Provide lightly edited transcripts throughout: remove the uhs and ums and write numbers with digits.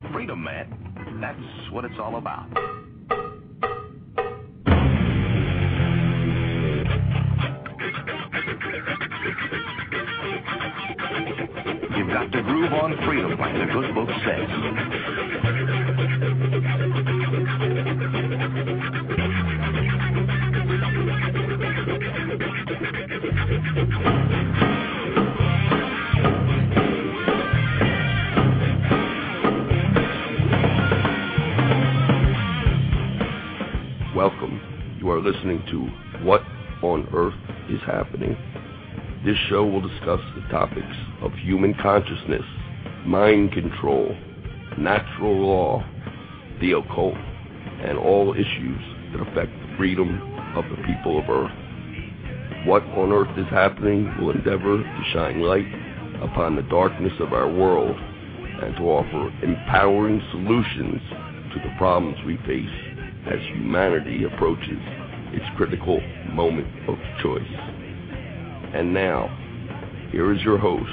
Freedom, man. That's what it's all about. You've got to groove on freedom, like the good book says. Welcome. You are listening to What on Earth is Happening. This show will discuss the topics of human consciousness, mind control, natural law, the occult, and all issues that affect the freedom of the people of Earth. What on Earth is Happening will endeavor to shine light upon the darkness of our world and to offer empowering solutions to the problems we face as humanity approaches its critical moment of choice. And now, here is your host,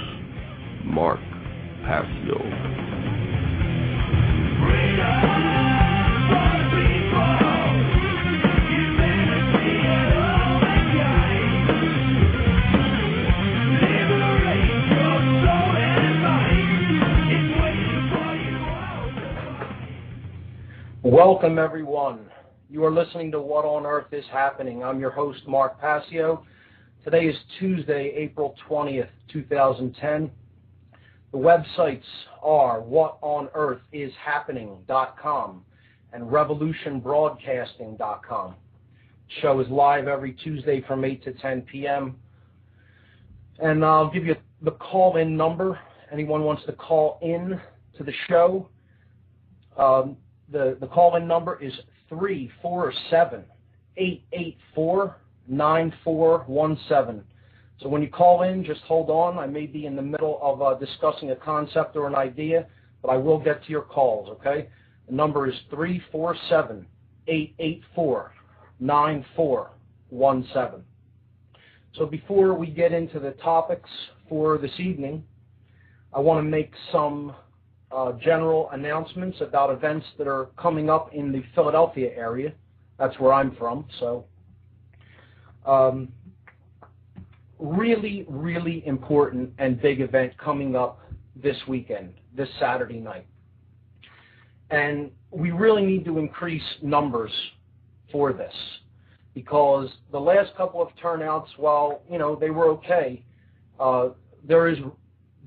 Mark Passio. Welcome, everyone. You are listening to What on Earth is Happening. I'm your host, Mark Passio. Today is Tuesday, April 20th, 2010. The websites are whatonearthishappening.com and revolutionbroadcasting.com. The show is live every Tuesday from 8 to 10 p.m. And I'll give you the call-in number. Anyone wants to call in to the show, the call-in number is 347-884-9417. So when you call in, just hold on. I may be in the middle of discussing a concept or an idea, but I will get to your calls, okay? The number is 347-884-9417. So before we get into the topics for this evening, I want to make some general announcements about events that are coming up in the Philadelphia area. That's where I'm from. So really, really important and big event coming up this weekend, this Saturday night. And we really need to increase numbers for this because the last couple of turnouts, while, they were okay, there is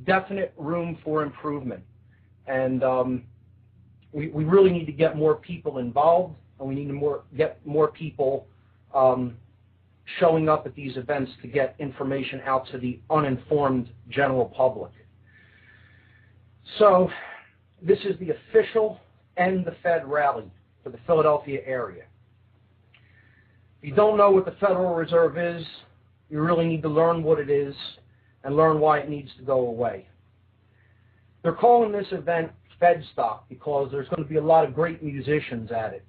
definite room for improvement. And we really need to get more people involved, and we need to get more people showing up at these events to get information out to the uninformed general public. So this is the official End the Fed rally for the Philadelphia area. If you don't know what the Federal Reserve is, you really need to learn what it is and learn why it needs to go away. They're calling this event Fedstock because there's going to be a lot of great musicians at it.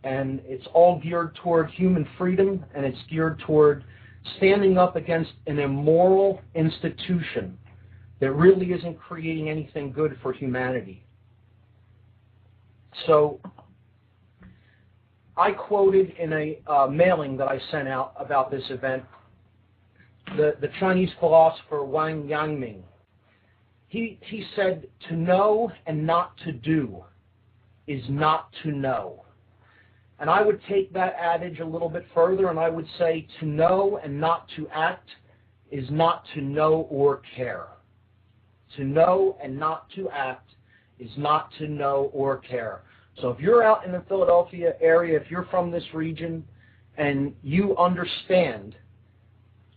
And it's all geared toward human freedom, and it's geared toward standing up against an immoral institution that really isn't creating anything good for humanity. So I quoted in a mailing that I sent out about this event the Chinese philosopher Wang Yangming. He said, to know and not to do is not to know. And I would take that adage a little bit further, and I would say to know and not to act is not to know or care. To know and not to act is not to know or care. So if you're out in the Philadelphia area, if you're from this region, and you understand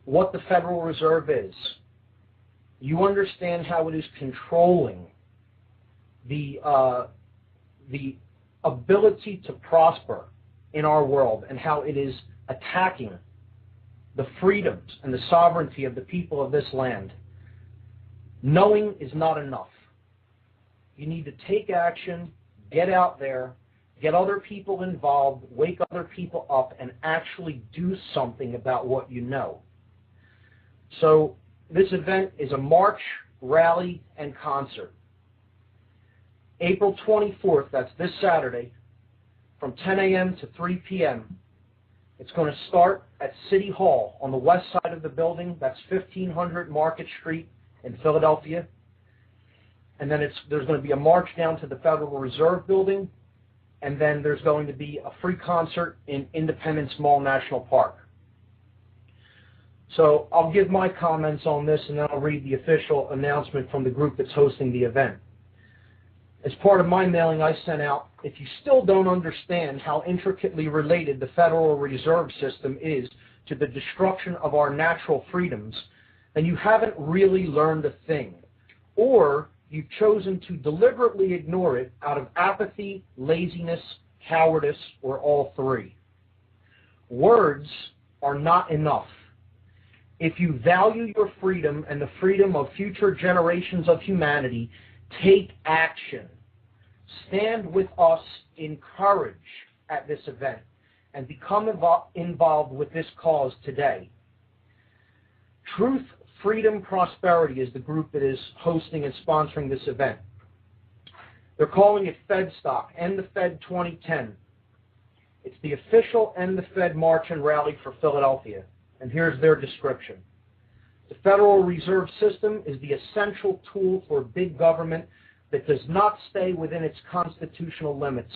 what the Federal Reserve is, you understand how it is controlling the ability to prosper in our world and how it is attacking the freedoms and the sovereignty of the people of this land. Knowing is not enough. You need to take action, get out there, get other people involved, wake other people up, and actually do something about what you know. So this event is a march, rally, and concert. April 24th, that's this Saturday, from 10 a.m. to 3 p.m. It's going to start at City Hall on the west side of the building. That's 1500 Market Street in Philadelphia. And then there's going to be a march down to the Federal Reserve Building. And then there's going to be a free concert in Independence Mall National Park. So I'll give my comments on this, and then I'll read the official announcement from the group that's hosting the event. As part of my mailing I sent out, if you still don't understand how intricately related the Federal Reserve System is to the destruction of our natural freedoms, then you haven't really learned a thing, or you've chosen to deliberately ignore it out of apathy, laziness, cowardice, or all three. Words are not enough. If you value your freedom and the freedom of future generations of humanity, take action. Stand with us in courage at this event and become involved with this cause today. Truth, Freedom, Prosperity is the group that is hosting and sponsoring this event. They're calling it FedStock, End the Fed 2010. It's the official End the Fed March and Rally for Philadelphia. And here's their description. The Federal Reserve System is the essential tool for big government that does not stay within its constitutional limits,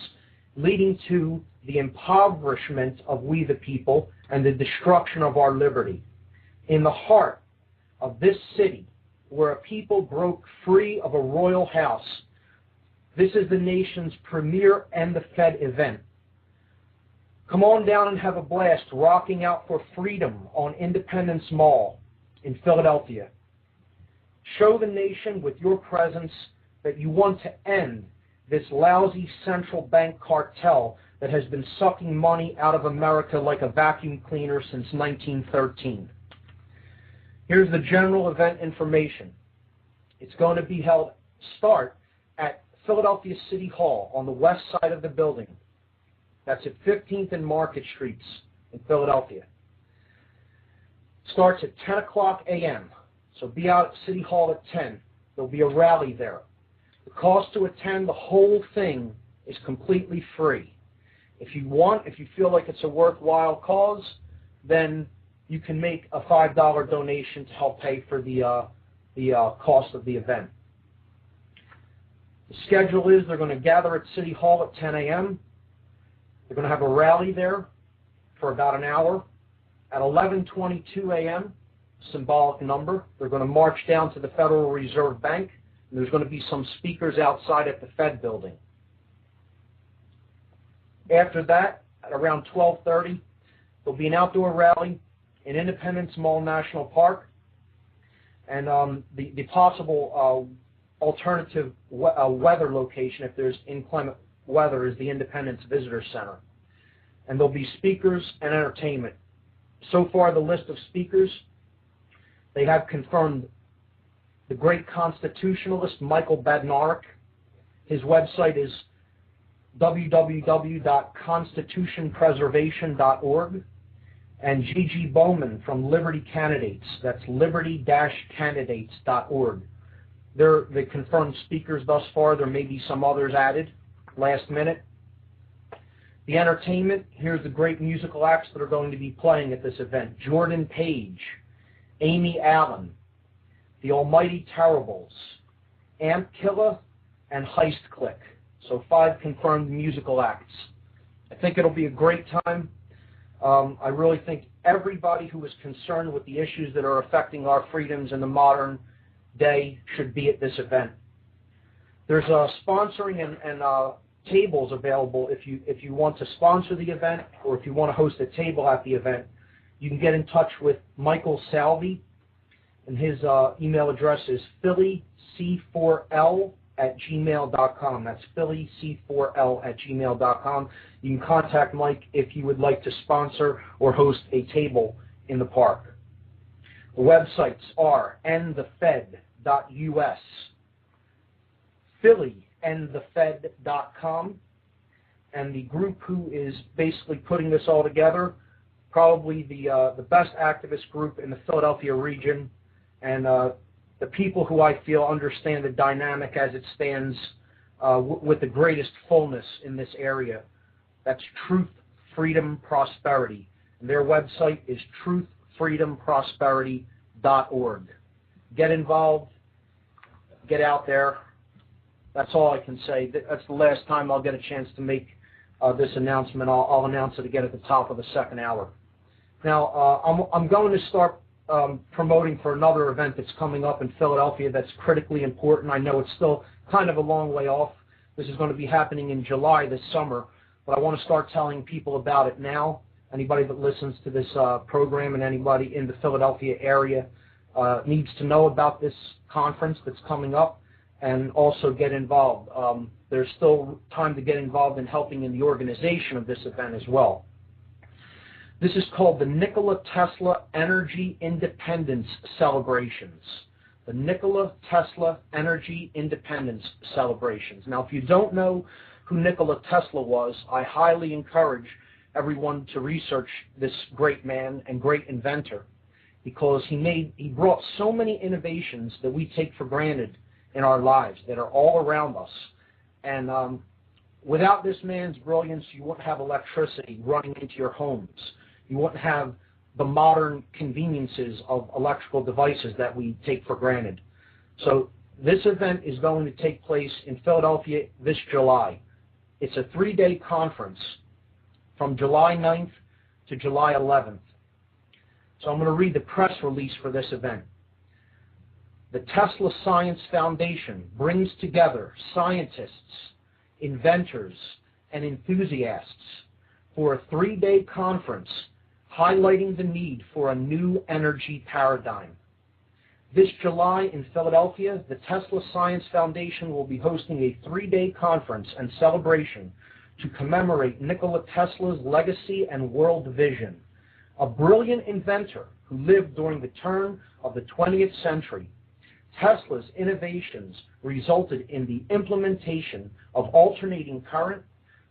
leading to the impoverishment of we the people and the destruction of our liberty. In the heart of this city, where a people broke free of a royal house, this is the nation's premier End the Fed event. Come on down and have a blast rocking out for freedom on Independence Mall in Philadelphia. Show the nation with your presence that you want to end this lousy central bank cartel that has been sucking money out of America like a vacuum cleaner since 1913. Here's the general event information. It's going to be start at Philadelphia City Hall on the west side of the building. That's at 15th and Market Streets in Philadelphia. Starts at 10 o'clock a.m. So be out at City Hall at 10. There'll be a rally there. The cost to attend the whole thing is completely free. If you feel like it's a worthwhile cause, then you can make a $5 donation to help pay for the cost of the event. The schedule is they're going to gather at City Hall at 10 a.m. They're going to have a rally there for about an hour. At 11:22 a.m., symbolic number, they're going to march down to the Federal Reserve Bank, and there's going to be some speakers outside at the Fed building. After that, at around 12:30, there'll be an outdoor rally in Independence Mall National Park, and the possible alternative weather location, if there's inclement weather, is the Independence Visitor Center. And there'll be speakers and entertainment. So far, the list of speakers, they have confirmed the great constitutionalist Michael Badnarik. His website is www.constitutionpreservation.org. And Gigi Bowman from Liberty Candidates. That's liberty-candidates.org. They're the confirmed speakers thus far. There may be some others added last minute. The entertainment, here's the great musical acts that are going to be playing at this event. Jordan Page, Amy Allen, The Almighty Terribles, Amp Killa, and Heist Click. So 5 confirmed musical acts. I think it'll be a great time. I really think everybody who is concerned with the issues that are affecting our freedoms in the modern day should be at this event. There's sponsoring and tables available if you want to sponsor the event, or if you want to host a table at the event. You can get in touch with Michael Salvi, and his email address is phillyc4l@gmail.com. That's phillyc4l@gmail.com. You can contact Mike if you would like to sponsor or host a table in the park. The websites are endthefed.us, phillyendthefed.com, and the group who is basically putting this all together, probably the best activist group in the Philadelphia region, and the people who I feel understand the dynamic as it stands with the greatest fullness in this area. That's Truth, Freedom, Prosperity. And their website is truthfreedomprosperity.org. Get involved. Get out there. That's all I can say. That's the last time I'll get a chance to make this announcement. I'll announce it again at the top of the second hour. Now, I'm going to start promoting for another event that's coming up in Philadelphia that's critically important. I know it's still kind of a long way off. This is going to be happening in July this summer, but I want to start telling people about it now. Anybody that listens to this program and anybody in the Philadelphia area needs to know about this conference that's coming up and also get involved. There's still time to get involved in helping in the organization of this event as well. This is called the Nikola Tesla Energy Independence Celebrations. The Nikola Tesla Energy Independence Celebrations. Now, if you don't know who Nikola Tesla was, I highly encourage everyone to research this great man and great inventor, because he brought so many innovations that we take for granted in our lives that are all around us. And without this man's brilliance, you wouldn't have electricity running into your homes. You wouldn't have the modern conveniences of electrical devices that we take for granted. So this event is going to take place in Philadelphia this July. It's a 3-day conference from July 9th to July 11th. So I'm going to read the press release for this event. The Tesla Science Foundation brings together scientists, inventors, and enthusiasts for a 3-day conference highlighting the need for a new energy paradigm. This July in Philadelphia, the Tesla Science Foundation will be hosting a 3-day conference and celebration to commemorate Nikola Tesla's legacy and world vision. A brilliant inventor who lived during the turn of the 20th century, Tesla's innovations resulted in the implementation of alternating current,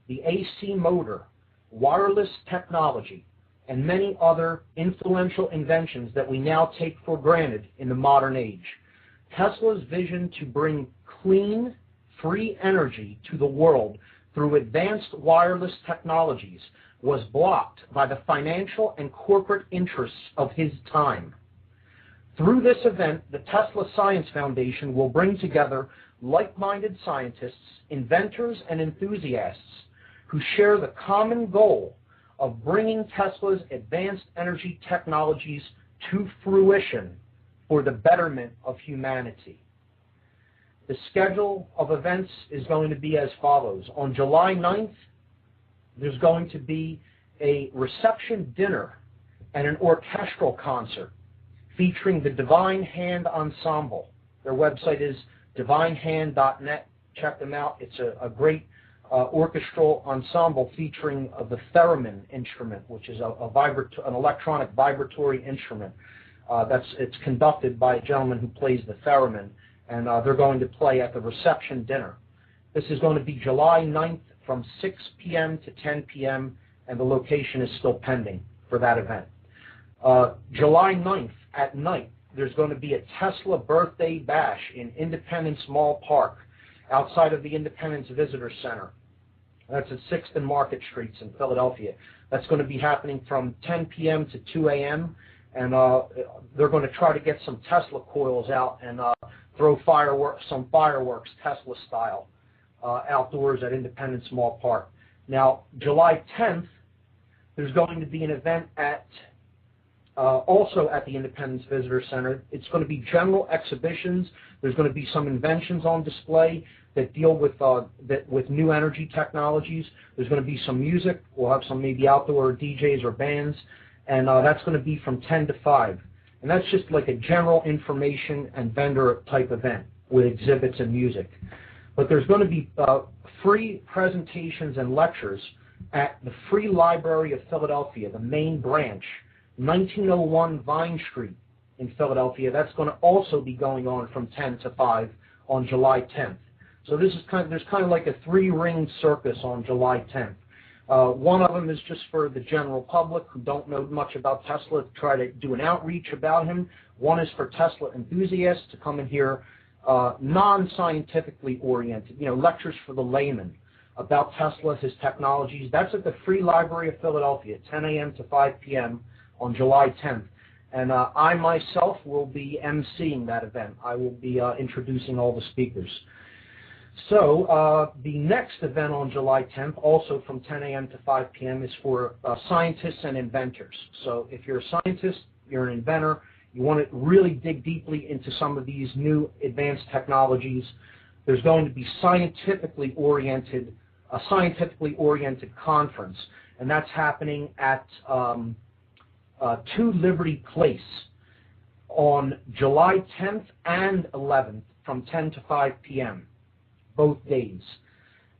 the AC motor, wireless technology, and many other influential inventions that we now take for granted in the modern age. Tesla's vision to bring clean, free energy to the world through advanced wireless technologies was blocked by the financial and corporate interests of his time. Through this event, the Tesla Science Foundation will bring together like-minded scientists, inventors, and enthusiasts who share the common goal of bringing Tesla's advanced energy technologies to fruition for the betterment of humanity. The schedule of events is going to be as follows. On July 9th, there's going to be a reception dinner and an orchestral concert featuring the Divine Hand Ensemble. Their website is divinehand.net. Check them out. It's a great orchestral ensemble featuring the theremin instrument, which is an electronic vibratory instrument. It's conducted by a gentleman who plays the theremin, and they're going to play at the reception dinner. This is going to be July 9th from 6 p.m. to 10 p.m., and the location is still pending for that event. July 9th at night, there's going to be a Tesla birthday bash in Independence Mall Park, outside of the Independence Visitor Center. That's at 6th and Market Streets in Philadelphia. That's going to be happening from 10 p.m. to 2 a.m., and they're going to try to get some Tesla coils out and throw some fireworks Tesla style outdoors at Independence Mall Park. Now, July 10th, there's going to be an event also at the Independence Visitor Center. It's going to be general exhibitions. There's going to be some inventions on display that deal with new energy technologies. There's going to be some music. We'll have some maybe outdoor DJs or bands, and that's going to be from 10 to 5. And that's just like a general information and vendor type event with exhibits and music. But there's going to be free presentations and lectures at the Free Library of Philadelphia, the main branch, 1901 Vine Street in Philadelphia. That's going to also be going on from 10 to 5 on July 10th. So there's kind of like a 3-ring circus on July 10th. One of them is just for the general public who don't know much about Tesla to try to do an outreach about him. One is for Tesla enthusiasts to come and hear non-scientifically oriented, lectures for the layman about Tesla, his technologies. That's at the Free Library of Philadelphia, 10 a.m. to 5 p.m. on July 10th. And I myself will be emceeing that event. I will be introducing all the speakers. So the next event on July 10th, also from 10 a.m. to 5 p.m., is for scientists and inventors. So if you're a scientist, you're an inventor, you want to really dig deeply into some of these new advanced technologies, there's going to be a scientifically oriented conference, and that's happening at 2 Liberty Place on July 10th and 11th from 10 to 5 p.m., both days.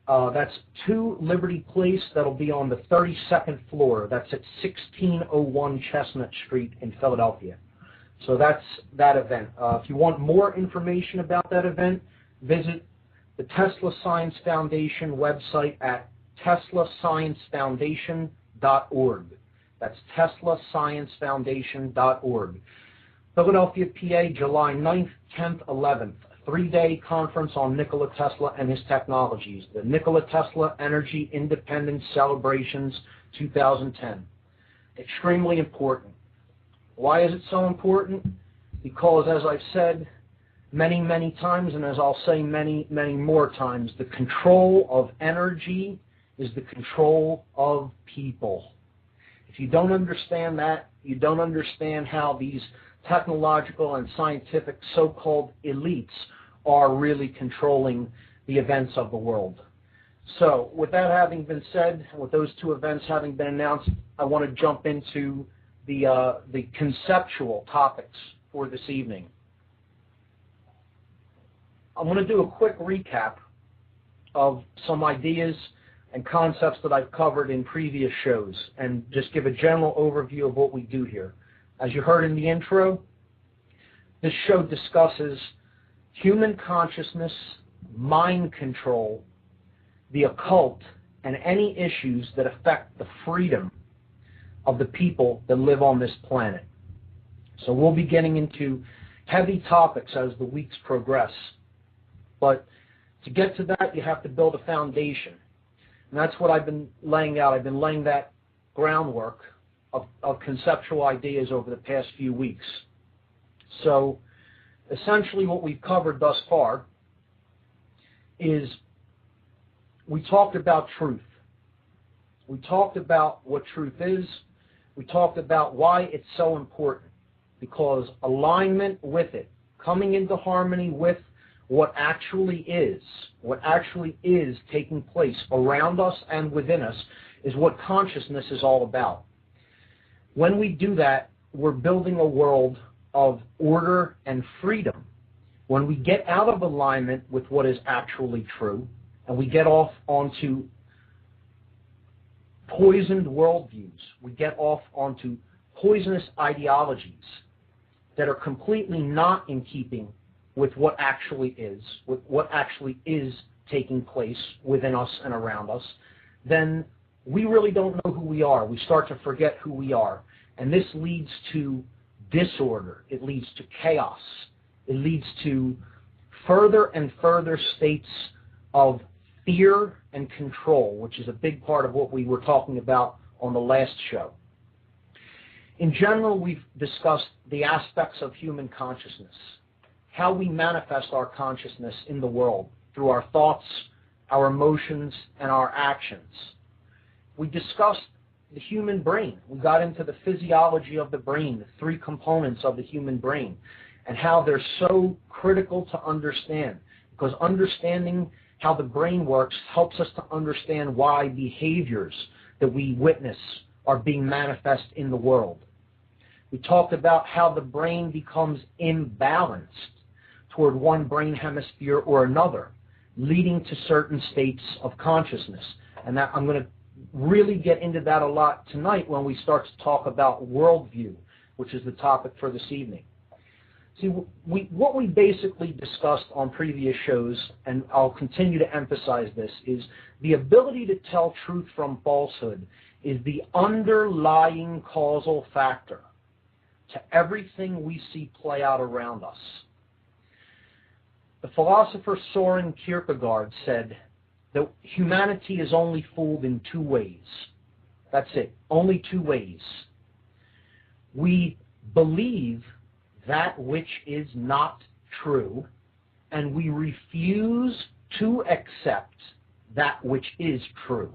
That's 2 Liberty Place. That'll be on the 32nd floor. That's at 1601 Chestnut Street in Philadelphia. So that's that event. If you want more information about that event, visit the Tesla Science Foundation website at teslasciencefoundation.org. That's teslasciencefoundation.org. Philadelphia, PA, July 9th, 10th, 11th. 3-day conference on Nikola Tesla and his technologies. The Nikola Tesla Energy Independence Celebrations 2010. Extremely important. Why is it so important? Because, as I've said many, many times, and as I'll say many, many more times, the control of energy is the control of people. If you don't understand that, you don't understand how these technological and scientific so-called elites are really controlling the events of the world. So, with that having been said, with those 2 events having been announced, I want to jump into the conceptual topics for this evening. I'm going to do a quick recap of some ideas and concepts that I've covered in previous shows and just give a general overview of what we do here. As you heard in the intro, this show discusses human consciousness, mind control, the occult, and any issues that affect the freedom of the people that live on this planet. So we'll be getting into heavy topics as the weeks progress. But to get to that, you have to build a foundation. And that's what I've been laying out. I've been laying that groundwork of conceptual ideas over the past few weeks. So essentially what we've covered thus far is we talked about truth. We talked about what truth is. We talked about why it's so important, because alignment with it, coming into harmony with what actually is taking place around us and within us, is what consciousness is all about. When we do that, we're building a world of order and freedom. When we get out of alignment with what is actually true, and we get off onto poisoned worldviews, we get off onto poisonous ideologies that are completely not in keeping with what actually is taking place within us and around us, then we really don't know who we are. We start to forget who we are. And this leads to disorder. It leads to chaos. It leads to further and further states of fear and control, which is a big part of what we were talking about on the last show. In general, we've discussed the aspects of human consciousness, how we manifest our consciousness in the world through our thoughts, our emotions, and our actions. We discussed the human brain. We got into the physiology of the brain, the 3 components of the human brain, and how they're so critical to understand, because understanding how the brain works helps us to understand why behaviors that we witness are being manifest in the world. We talked about how the brain becomes imbalanced toward one brain hemisphere or another, leading to certain states of consciousness. And that I'm going to really get into that a lot tonight when we start to talk about worldview, which is the topic for this evening. See, what we basically discussed on previous shows, and I'll continue to emphasize this, is the ability to tell truth from falsehood is the underlying causal factor to everything we see play out around us. The philosopher Soren Kierkegaard said that humanity is only fooled in two ways. That's it, only two ways. We believe that which is not true, and we refuse to accept that which is true.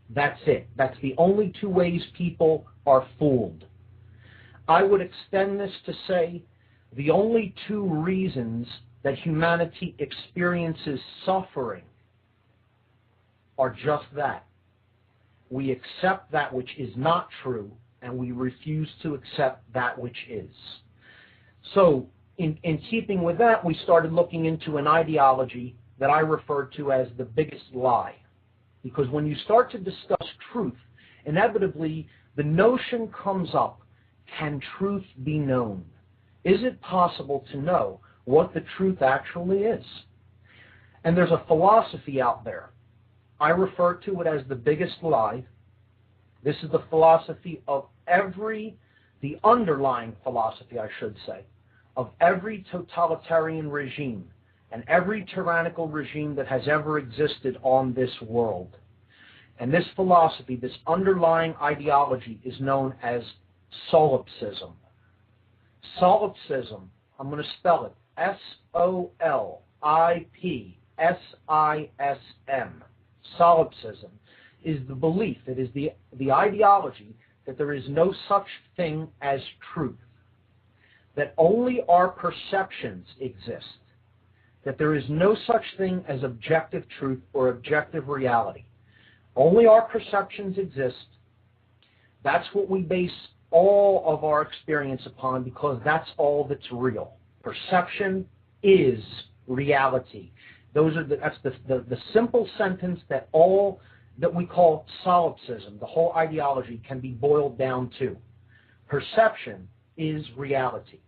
That's it. That's the only two ways people are fooled. I would extend this to say the only two reasons that humanity experiences suffering are just that. We accept that which is not true, and we refuse to accept that which is. So, in keeping with that, we started looking into an ideology that I refer to as the biggest lie. Because when you start to discuss truth, inevitably the notion comes up, can truth be known? Is it possible to know what the truth actually is? And there's a philosophy out there. I refer to it as the biggest lie. This is the philosophy of the underlying philosophy, I should say, of every totalitarian regime and every tyrannical regime that has ever existed on this world. And this philosophy, this underlying ideology, is known as solipsism. Solipsism, I'm going to spell it, S-O-L-I-P-S-I-S-M. Solipsism is the belief, it is the ideology that there is no such thing as truth, that only our perceptions exist, that there is no such thing as objective truth or objective reality. Only our perceptions exist. That's what we base all of our experience upon, because that's all that's real. Perception is reality. That's the simple sentence that we call solipsism, the whole ideology, can be boiled down to. Perception is reality.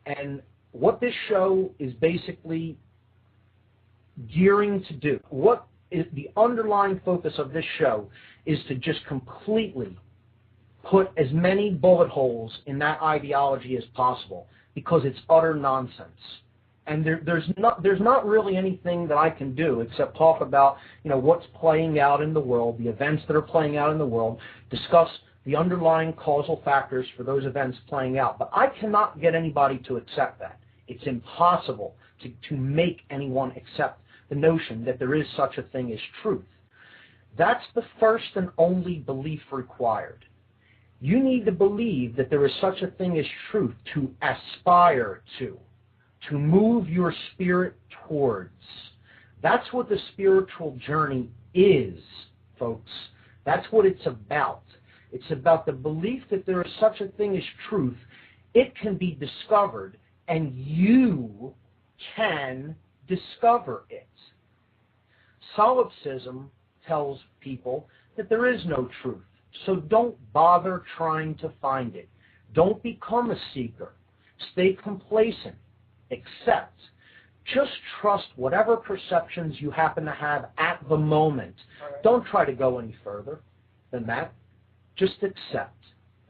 And what this show is basically gearing to do, what is the underlying focus of this show, is to just completely put as many bullet holes in that ideology as possible, because it's utter nonsense. And there's not really anything that I can do except talk about, what's playing out in the world, the events that are playing out in the world, discuss the underlying causal factors for those events playing out. But I cannot get anybody to accept that. It's impossible to make anyone accept the notion that there is such a thing as truth. That's the first and only belief required. You need to believe that there is such a thing as truth to aspire to move your spirit towards. That's what the spiritual journey is, folks. That's what it's about. It's about the belief that there is such a thing as truth. It can be discovered, and you can discover it. Solipsism tells people that there is no truth, so don't bother trying to find it. Don't become a seeker. Stay complacent. Accept. Just trust whatever perceptions you happen to have at the moment. Don't try to go any further than that. Just accept.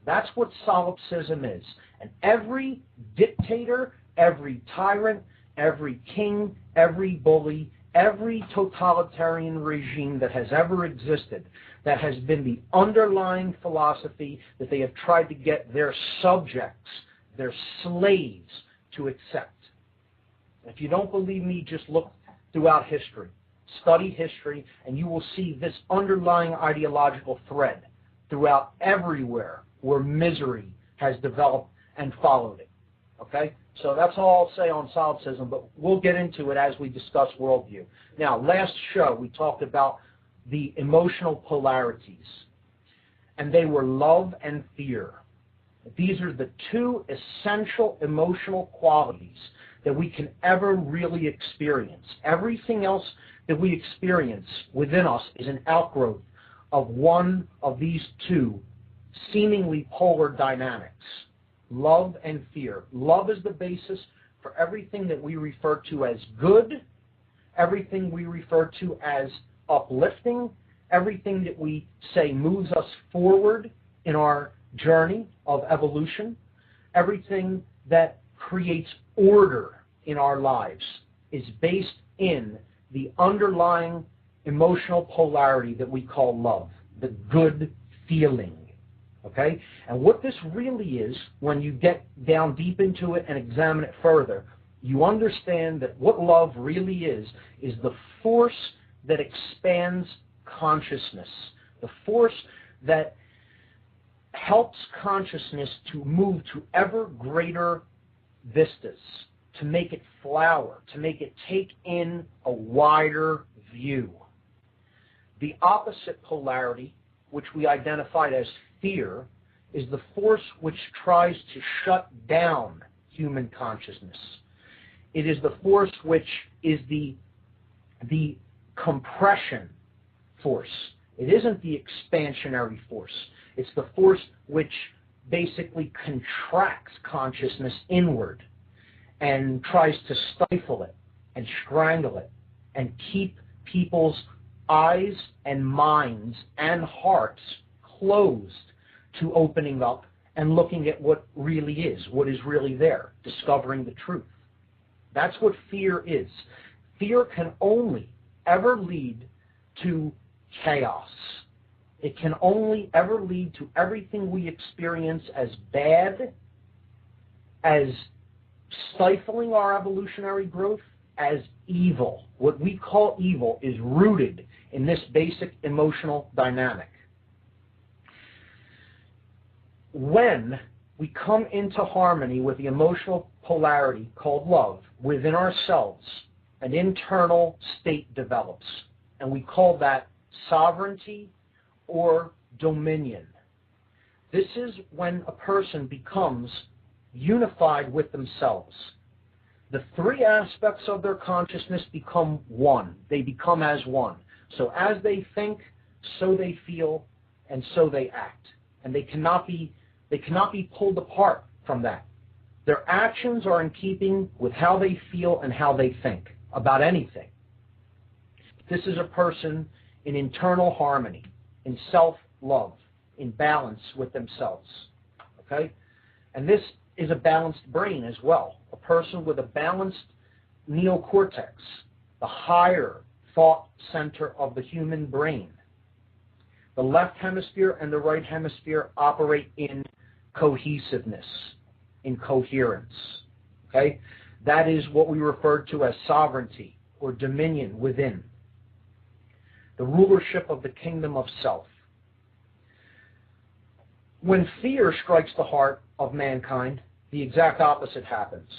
That's what solipsism is. And every dictator, every tyrant, every king, every bully, every totalitarian regime that has ever existed, that has been the underlying philosophy that they have tried to get their subjects, their slaves, to accept. If you don't believe me, just look throughout history. Study history, and you will see this underlying ideological thread throughout everywhere where misery has developed and followed it. Okay? So that's all I'll say on solipsism, but we'll get into it as we discuss worldview. Now, last show we talked about the emotional polarities, and they were love and fear. These are the two essential emotional qualities that we can ever really experience. Everything else that we experience within us is an outgrowth of one of these two seemingly polar dynamics, love and fear. Love is the basis for everything that we refer to as good, everything we refer to as uplifting, everything that we say moves us forward in our journey of evolution, everything that creates order in our lives is based in the underlying emotional polarity that we call love, the good feeling. Okay? And what this really is, when you get down deep into it and examine it further, you understand that what love really is the force that expands consciousness, the force that helps consciousness to move to ever greater vistas, to make it flower, to make it take in a wider view. The opposite polarity, which we identified as fear, is the force which tries to shut down human consciousness. It is the force which is the compression force. It isn't the expansionary force. It's the force which basically contracts consciousness inward and tries to stifle it and strangle it and keep people's eyes and minds and hearts closed to opening up and looking at what really is, what is really there, discovering the truth. That's what fear is. Fear can only ever lead to chaos. It can only ever lead to everything we experience as bad, as stifling our evolutionary growth, as evil. What we call evil is rooted in this basic emotional dynamic. When we come into harmony with the emotional polarity called love within ourselves, an internal state develops, and we call that sovereignty or dominion. This is when a person becomes unified with themselves. The three aspects of their consciousness become one. They become as one. So as they think, so they feel, and so they act. And they cannot be pulled apart from that. Their actions are in keeping with how they feel and how they think about anything. This is a person in internal harmony, in self-love, in balance with themselves. Okay? And this is a balanced brain as well. A person with a balanced neocortex, the higher thought center of the human brain. The left hemisphere and the right hemisphere operate in cohesiveness, in coherence. Okay? That is what we refer to as sovereignty or dominion within. The rulership of the kingdom of self. When fear strikes the heart of mankind, the exact opposite happens.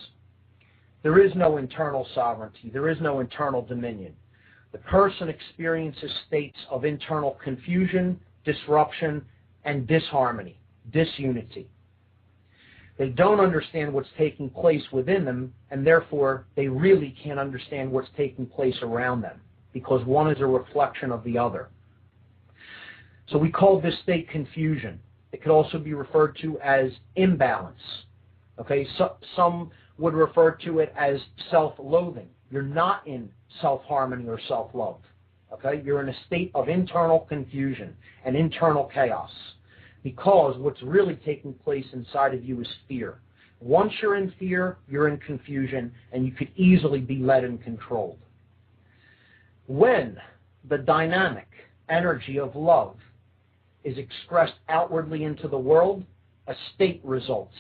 There is no internal sovereignty. There is no internal dominion. The person experiences states of internal confusion, disruption, and disharmony, disunity. They don't understand what's taking place within them, and therefore they really can't understand what's taking place around them, because one is a reflection of the other. So we call this state confusion. It could also be referred to as imbalance. Okay, so some would refer to it as self-loathing. You're not in self-harmony or self-love. Okay, you're in a state of internal confusion and internal chaos, because what's really taking place inside of you is fear. Once you're in fear, you're in confusion, and you could easily be led and controlled. When the dynamic energy of love is expressed outwardly into the world, a state results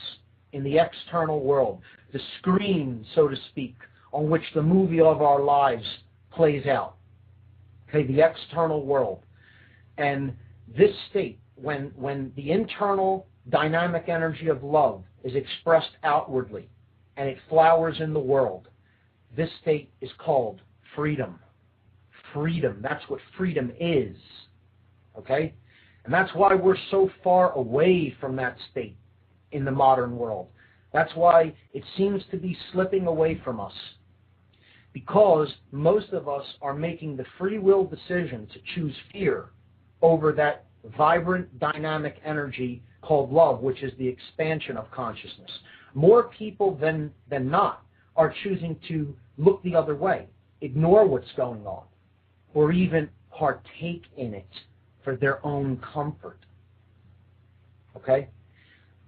in the external world, the screen, so to speak, on which the movie of our lives plays out. Okay, the external world. And this state, when the internal dynamic energy of love is expressed outwardly and it flowers in the world, this state is called freedom. Freedom, that's what freedom is. Okay? And that's why we're so far away from that state in the modern world. That's why it seems to be slipping away from us. Because most of us are making the free will decision to choose fear over that vibrant, dynamic energy called love, which is the expansion of consciousness. More people than not are choosing to look the other way, ignore what's going on, or even partake in it for their own comfort. Okay?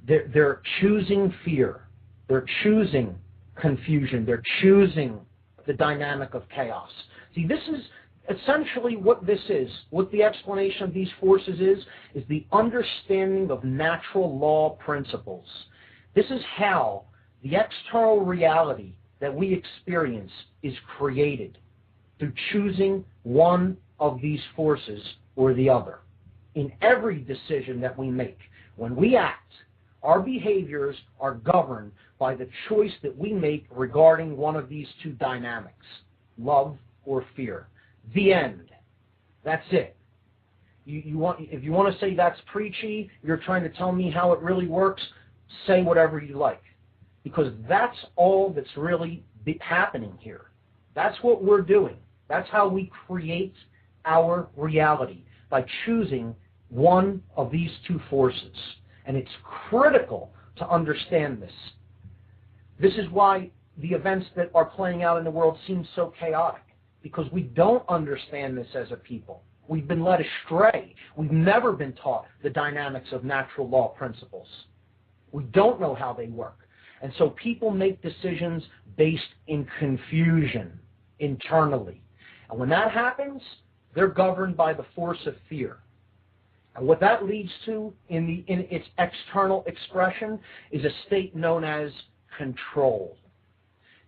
They're choosing fear. They're choosing confusion. They're choosing the dynamic of chaos. See, this is essentially what this is. What the explanation of these forces is the understanding of natural law principles. This is how the external reality that we experience is created, through choosing one of these forces or the other. In every decision that we make, when we act, our behaviors are governed by the choice that we make regarding one of these two dynamics, love or fear. The end. That's it. If you want to say that's preachy, you're trying to tell me how it really works, say whatever you like. Because that's all that's really happening here. That's what we're doing. That's how we create our reality, by choosing one of these two forces. And it's critical to understand this. This is why the events that are playing out in the world seem so chaotic, because we don't understand this as a people. We've been led astray. We've never been taught the dynamics of natural law principles. We don't know how they work. And so people make decisions based in confusion internally. And when that happens, they're governed by the force of fear. And what that leads to in its external expression is a state known as control.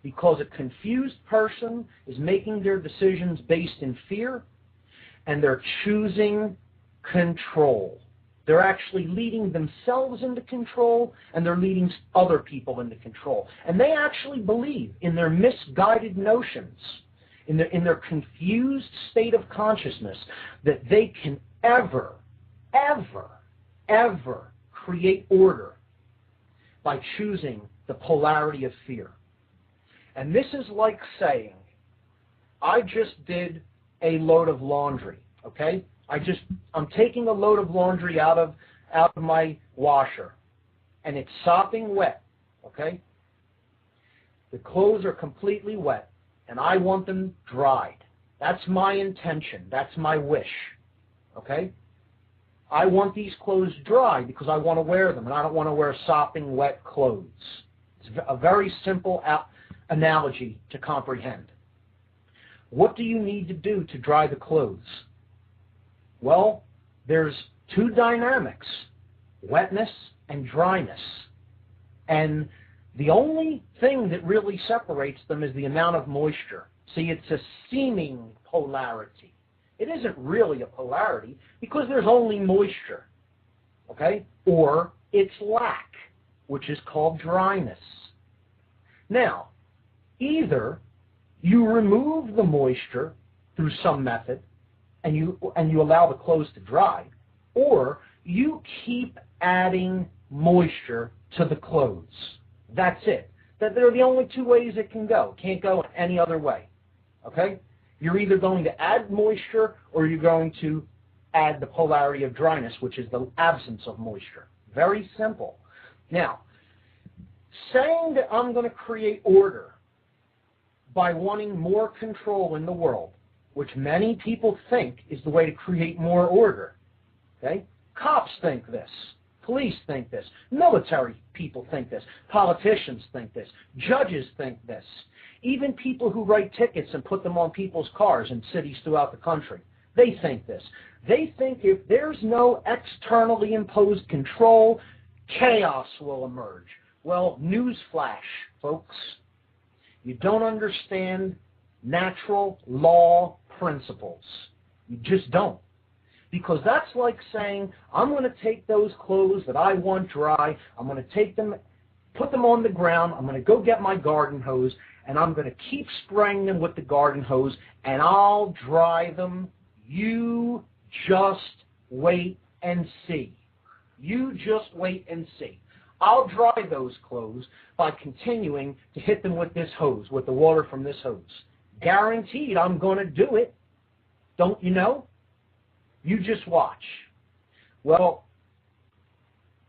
Because a confused person is making their decisions based in fear, and they're choosing control. They're actually leading themselves into control, and they're leading other people into control. And they actually believe in their misguided notions, in their confused state of consciousness, that they can ever create order by choosing the polarity of fear. And this is like saying, I just did a load of laundry, okay? I'm taking a load of laundry out of my washer, and it's sopping wet, okay? The clothes are completely wet, and I want them dried. That's my intention. That's my wish, okay? I want these clothes dry because I want to wear them, and I don't want to wear sopping wet clothes. It's a very simple analogy to comprehend. What do you need to do to dry the clothes? Well, there's two dynamics, wetness and dryness. And the only thing that really separates them is the amount of moisture. See, it's a seeming polarity. It isn't really a polarity because there's only moisture, okay? Or it's lack, which is called dryness. Now, either you remove the moisture through some method and you allow the clothes to dry, or you keep adding moisture to the clothes. That's it. They're the only two ways it can go. It can't go any other way, okay? You're either going to add moisture or you're going to add the polarity of dryness, which is the absence of moisture. Very simple. Now, saying that I'm going to create order by wanting more control in the world, which many people think is the way to create more order, okay? Cops think this. Police think this. Military people think this. Politicians think this. Judges think this. Even people who write tickets and put them on people's cars in cities throughout the country, they think this. They think if there's no externally imposed control, chaos will emerge. Well, newsflash, folks. You don't understand natural law principles. You just don't. Because that's like saying, I'm going to take those clothes that I want dry, I'm going to take them, put them on the ground, I'm going to go get my garden hose, and I'm going to keep spraying them with the garden hose, and I'll dry them. You just wait and see. You just wait and see. I'll dry those clothes by continuing to hit them with this hose, with the water from this hose. Guaranteed I'm going to do it. Don't you know? You just watch. Well,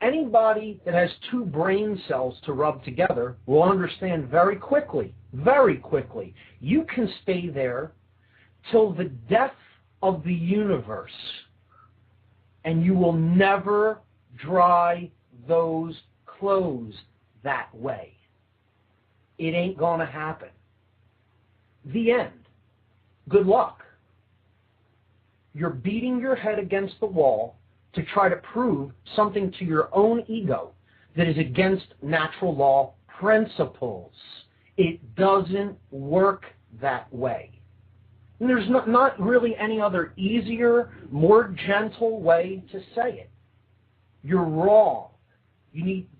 anybody that has two brain cells to rub together will understand very quickly, you can stay there till the death of the universe, and you will never dry those clothes that way. It ain't going to happen. the end. Good luck. You're beating your head against the wall to try to prove something to your own ego that is against natural law principles. It doesn't work that way. And there's not really any other easier, more gentle way to say it. You're wrong.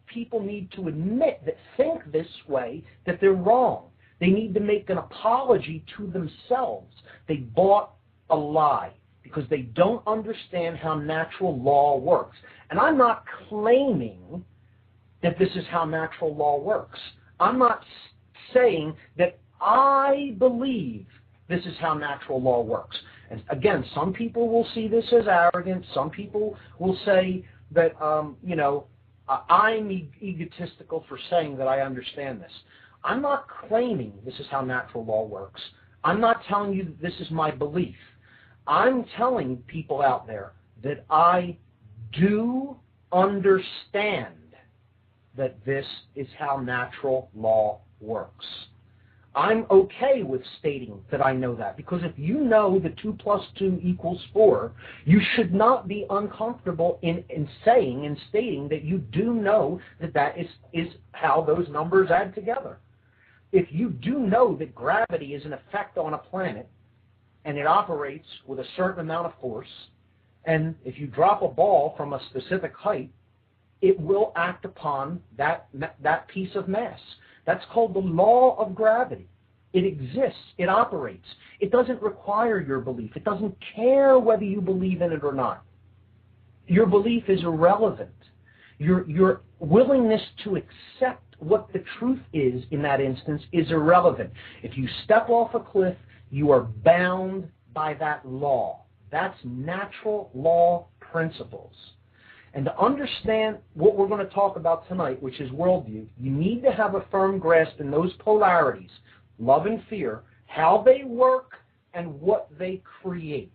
People need to admit that think this way, that they're wrong. They need to make an apology to themselves. They bought a lie because they don't understand how natural law works. And I'm not claiming that this is how natural law works. I'm not saying that I believe this is how natural law works. And again, some people will see this as arrogant. Some people will say that, I'm egotistical for saying that I understand this. I'm not claiming this is how natural law works. I'm not telling you that this is my belief. I'm telling people out there that I do understand that this is how natural law works. I'm okay with stating that I know that, because if you know that 2 + 2 = 4, you should not be uncomfortable in saying and stating that you do know that that is how those numbers add together. If you do know that gravity is an effect on a planet and it operates with a certain amount of force, and if you drop a ball from a specific height, it will act upon that piece of mass. That's called the law of gravity. It exists. It operates. It doesn't require your belief. It doesn't care whether you believe in it or not. Your belief is irrelevant. Your willingness to accept what the truth is in that instance is irrelevant. If you step off a cliff, you are bound by that law. That's natural law principles. And to understand what we're going to talk about tonight, which is worldview, you need to have a firm grasp in those polarities, love and fear, how they work and what they create.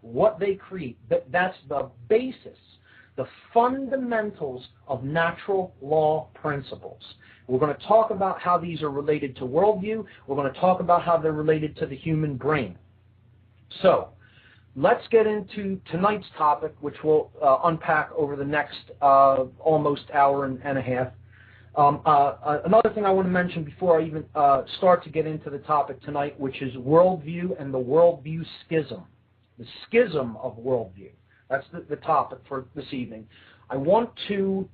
What they create. That's the basis, the fundamentals of natural law principles. We're going to talk about how these are related to worldview. We're going to talk about how they're related to the human brain. So, let's get into tonight's topic, which we'll unpack over the next almost hour and a half. Another thing I want to mention before I even start to get into the topic tonight, which is worldview and the worldview schism. The schism of worldview. That's the topic for this evening. I want to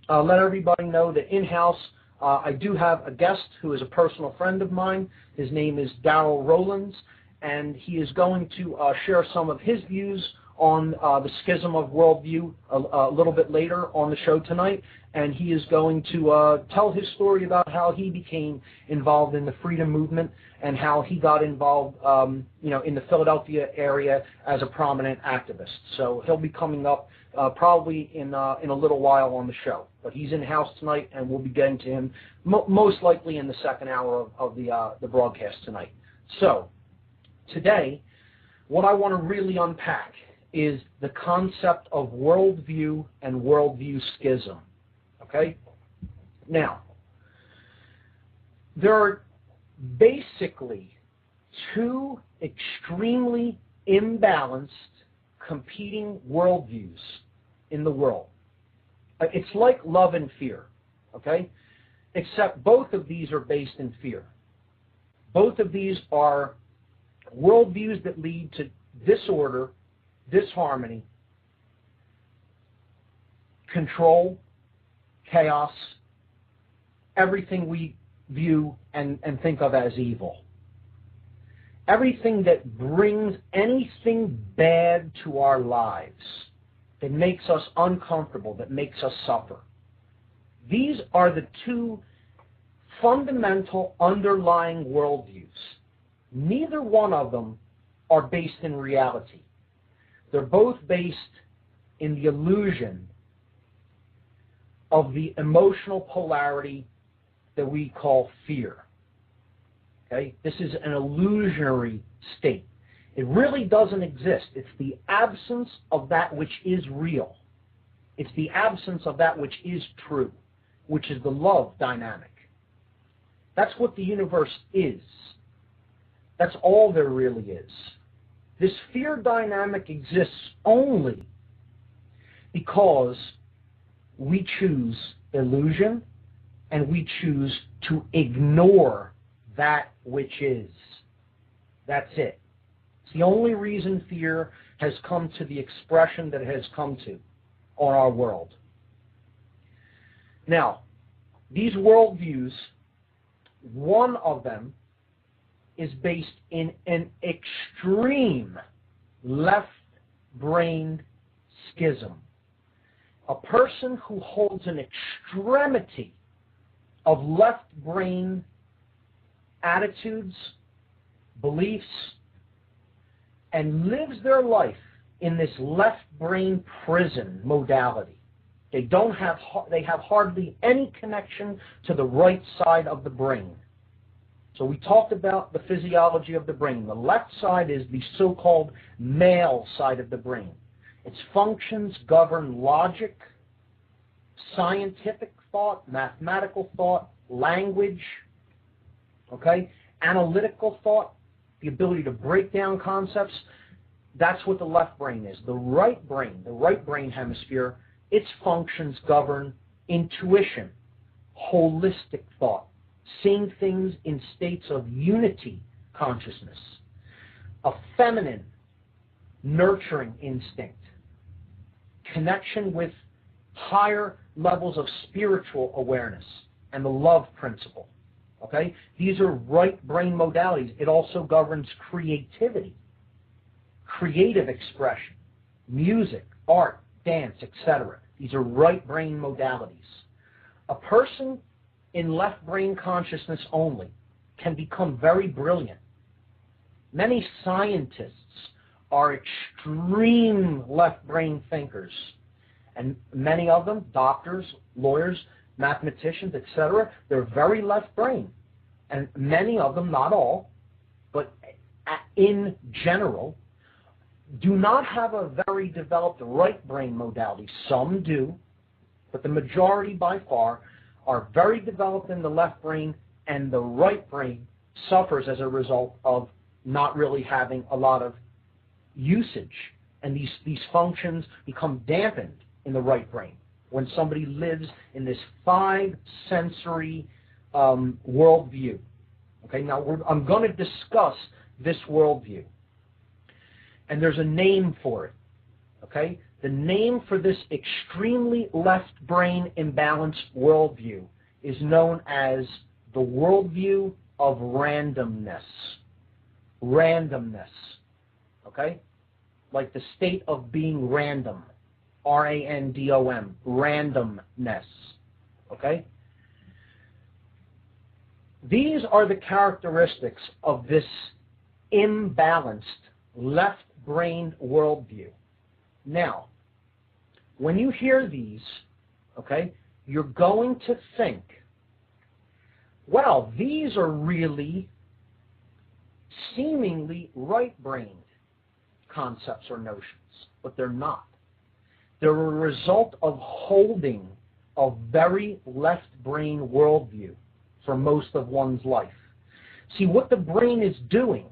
let everybody know that in-house I do have a guest who is a personal friend of mine. His name is Darrell Rowlands, and he is going to share some of his views on the schism of worldview a little bit later on the show tonight, and he is going to tell his story about how he became involved in the freedom movement and how he got involved, in the Philadelphia area as a prominent activist. So he'll be coming up probably in a little while on the show, but he's in house tonight, and we'll be getting to him most likely in the second hour of the broadcast tonight. So today, what I want to really unpack is the concept of worldview and worldview schism. Okay? Now, there are basically two extremely imbalanced competing worldviews in the world. It's like love and fear, okay? Except both of these are based in fear. Both of these are worldviews that lead to disorder, disharmony, control, chaos, everything we view and think of as evil. Everything that brings anything bad to our lives, that makes us uncomfortable, that makes us suffer. These are the two fundamental underlying worldviews. Neither one of them are based in reality. They're both based in the illusion of the emotional polarity that we call fear. Okay? This is an illusionary state. It really doesn't exist. It's the absence of that which is real. It's the absence of that which is true, which is the love dynamic. That's what the universe is. That's all there really is. This fear dynamic exists only because we choose illusion and we choose to ignore that which is. That's it. It's the only reason fear has come to the expression that it has come to on our world. Now, these worldviews, one of them is based in an extreme left-brained schism. A person who holds an extremity of left-brain attitudes, beliefs, and lives their life in this left-brain prison modality. They have hardly any connection to the right side of the brain. So we talked about the physiology of the brain. The left side is the so-called male side of the brain. Its functions govern logic, scientific thought, mathematical thought, language, okay, analytical thought, the ability to break down concepts. That's what the left brain is. The right brain hemisphere, its functions govern intuition, holistic thought, seeing things in states of unity consciousness, a feminine, nurturing instinct, connection with higher levels of spiritual awareness, and the love principle. Okay? These are right brain modalities. It also governs creativity, creative expression, music, art, dance, etc. These are right brain modalities. A person in left brain consciousness only can become very brilliant. Many scientists are extreme left brain thinkers, and many of them, doctors, lawyers, mathematicians, etc., they're very left brain. And many of them, not all, but in general, do not have a very developed right brain modality. Some do, but the majority by far are very developed in the left brain, and the right brain suffers as a result of not really having a lot of usage. And these functions become dampened in the right brain when somebody lives in this 5-sensory worldview. Okay, now I'm going to discuss this worldview. And there's a name for it. Okay? The name for this extremely left brain imbalanced worldview is known as the worldview of randomness. Randomness. Okay? Like the state of being random. R-A-N-D-O-M. Randomness. Okay? These are the characteristics of this imbalanced left-brained worldview. Now, when you hear these, okay, you're going to think, well, these are really seemingly right-brained concepts or notions, but they're not. They're a result of holding a very left-brain worldview for most of one's life. See, what the brain is doing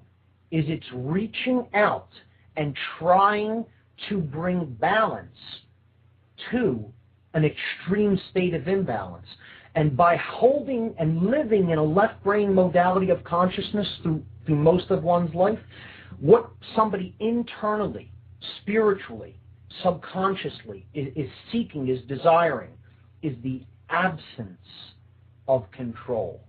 is it's reaching out and trying to bring balance to an extreme state of imbalance. And by holding and living in a left brain modality of consciousness through most of one's life, what somebody internally, spiritually, subconsciously is seeking, is desiring, is the absence of control,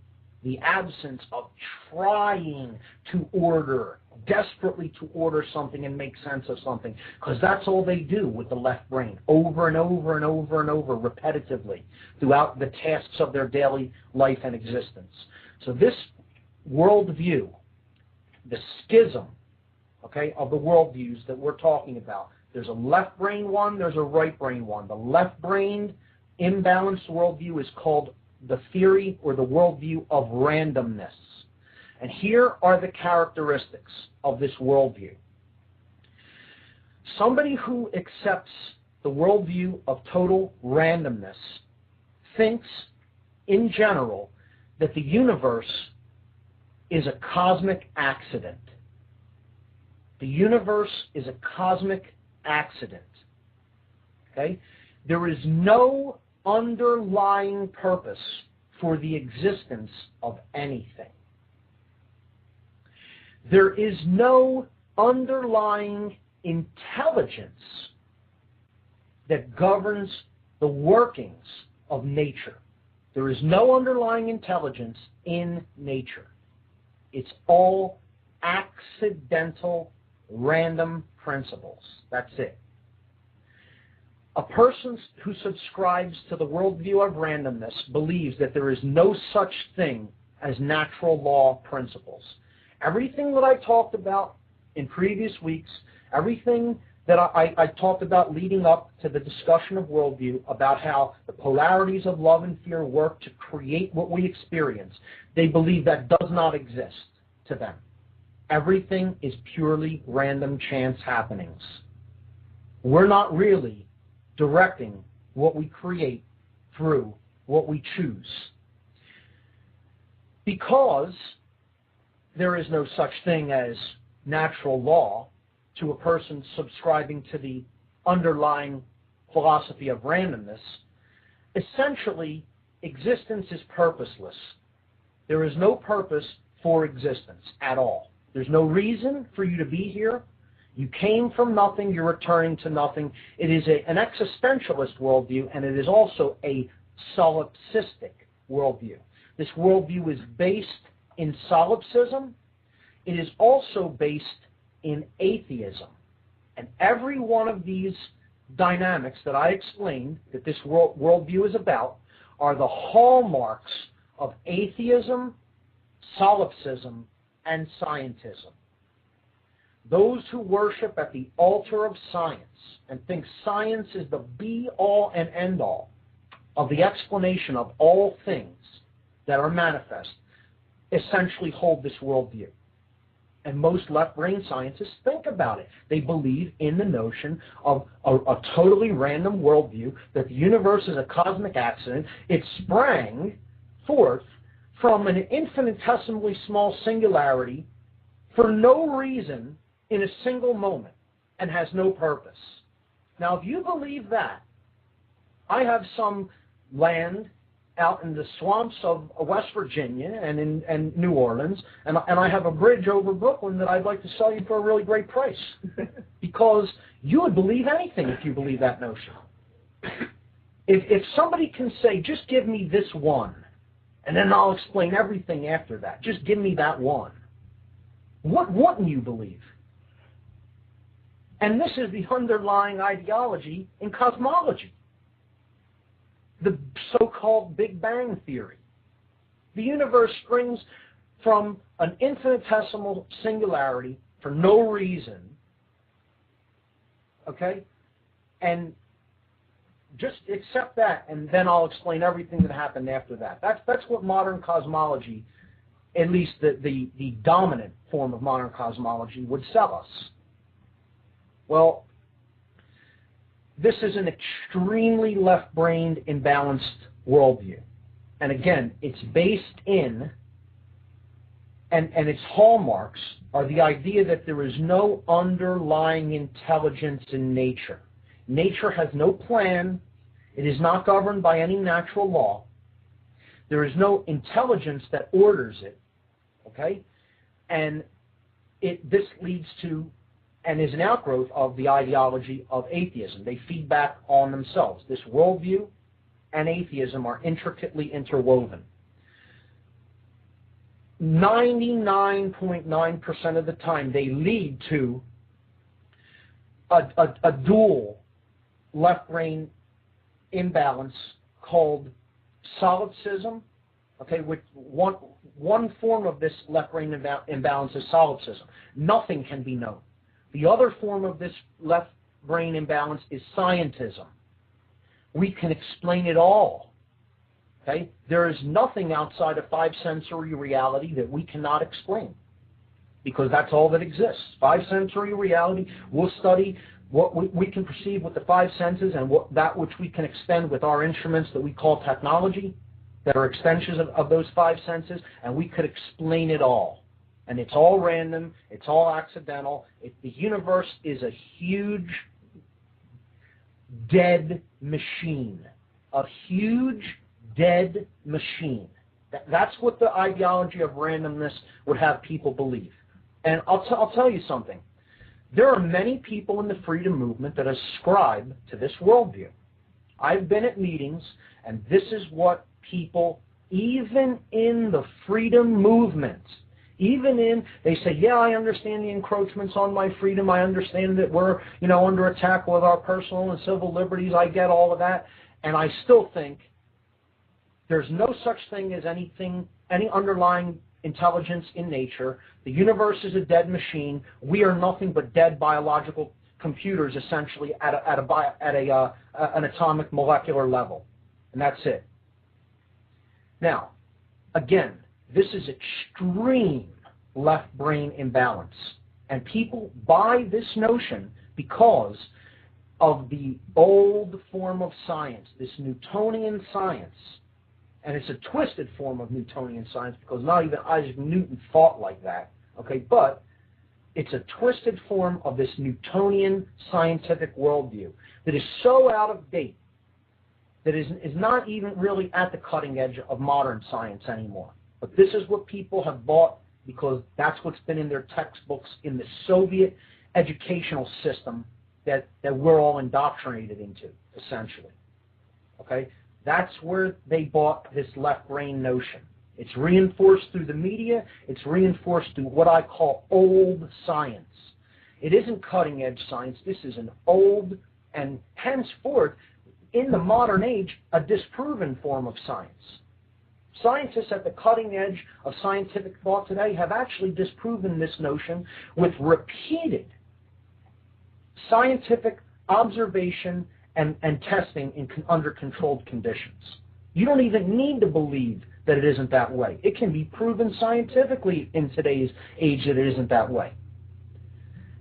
the absence of trying to order, desperately to order something and make sense of something, because that's all they do with the left brain, over and over and over and over, repetitively, throughout the tasks of their daily life and existence. So this worldview, the schism, okay, of the worldviews that we're talking about, there's a left brain one, there's a right brain one. The left-brained, imbalanced worldview is called the theory or the worldview of randomness. And here are the characteristics of this worldview. Somebody who accepts the worldview of total randomness thinks, in general, that the universe is a cosmic accident. The universe is a cosmic accident. Okay? There is no underlying purpose for the existence of anything. There is no underlying intelligence that governs the workings of nature. There is no underlying intelligence in nature. It's all accidental, random principles. That's it. A person who subscribes to the worldview of randomness believes that there is no such thing as natural law principles. Everything that I talked about in previous weeks, everything that I talked about leading up to the discussion of worldview, about how the polarities of love and fear work to create what we experience, they believe that does not exist to them. Everything is purely random chance happenings. We're not really directing what we create through what we choose. Because there is no such thing as natural law to a person subscribing to the underlying philosophy of randomness, essentially existence is purposeless. There is no purpose for existence at all. There's no reason for you to be here. You came from nothing, you're returning to nothing. It is an existentialist worldview, and it is also a solipsistic worldview. This worldview is based in solipsism. It is also based in atheism. And every one of these dynamics that I explained that this worldview is about are the hallmarks of atheism, solipsism, and scientism. Those who worship at the altar of science and think science is the be-all and end-all of the explanation of all things that are manifest essentially hold this worldview. And most left-brain scientists think about it. They believe in the notion of a totally random worldview, that the universe is a cosmic accident. It sprang forth from an infinitesimally small singularity for no reason in a single moment and has no purpose. Now, if you believe that, I have some land out in the swamps of West Virginia and New Orleans, and I have a bridge over Brooklyn that I'd like to sell you for a really great price. Because you would believe anything if you believe that notion. If somebody can say, just give me this one, and then I'll explain everything after that. Just give me that one. What wouldn't you believe? And this is the underlying ideology in cosmology. The so-called Big Bang Theory. The universe springs from an infinitesimal singularity for no reason, okay? And just accept that, and then I'll explain everything that happened after that. That's what modern cosmology, at least the dominant form of modern cosmology, would sell us. Well, this is an extremely left-brained, imbalanced worldview. And again, it's based in, and its hallmarks are the idea that there is no underlying intelligence in nature. Nature has no plan. It is not governed by any natural law. There is no intelligence that orders it. Okay? And this leads to and is an outgrowth of the ideology of atheism. They feed back on themselves. This worldview and atheism are intricately interwoven. 99.9% of the time, they lead to a dual left-brain imbalance called solipsism. Okay, which one form of this left-brain imbalance is solipsism. Nothing can be known. The other form of this left brain imbalance is scientism. We can explain it all. Okay? There is nothing outside of five-sensory reality that we cannot explain, because that's all that exists. Five-sensory reality, we'll study what we can perceive with the five senses and that which we can extend with our instruments that we call technology. that are extensions of those five senses, and we could explain it all. And it's all random, it's all accidental. The universe is a huge dead machine. A huge dead machine. That's what the ideology of randomness would have people believe. And I'll tell you something. There are many people in the freedom movement that ascribe to this worldview. I've been at meetings, and this is what people, even in the freedom movement, they say, yeah, I understand the encroachments on my freedom. I understand that we're, under attack with our personal and civil liberties. I get all of that. And I still think there's no such thing as any underlying intelligence in nature. The universe is a dead machine. We are nothing but dead biological computers, essentially, at an atomic molecular level. And that's it. Now, again, this is extreme left brain imbalance. And people buy this notion because of the old form of science, this Newtonian science. And it's a twisted form of Newtonian science because not even Isaac Newton thought like that. Okay, but it's a twisted form of this Newtonian scientific worldview that is so out of date that is not even really at the cutting edge of modern science anymore. But this is what people have bought because that's what's been in their textbooks in the Soviet educational system that we're all indoctrinated into, essentially. Okay? That's where they bought this left brain notion. It's reinforced through the media. It's reinforced through what I call old science. It isn't cutting edge science. This is an old and henceforth, in the modern age, a disproven form of science. Scientists at the cutting edge of scientific thought today have actually disproven this notion with repeated scientific observation and testing under controlled conditions. You don't even need to believe that it isn't that way. It can be proven scientifically in today's age that it isn't that way.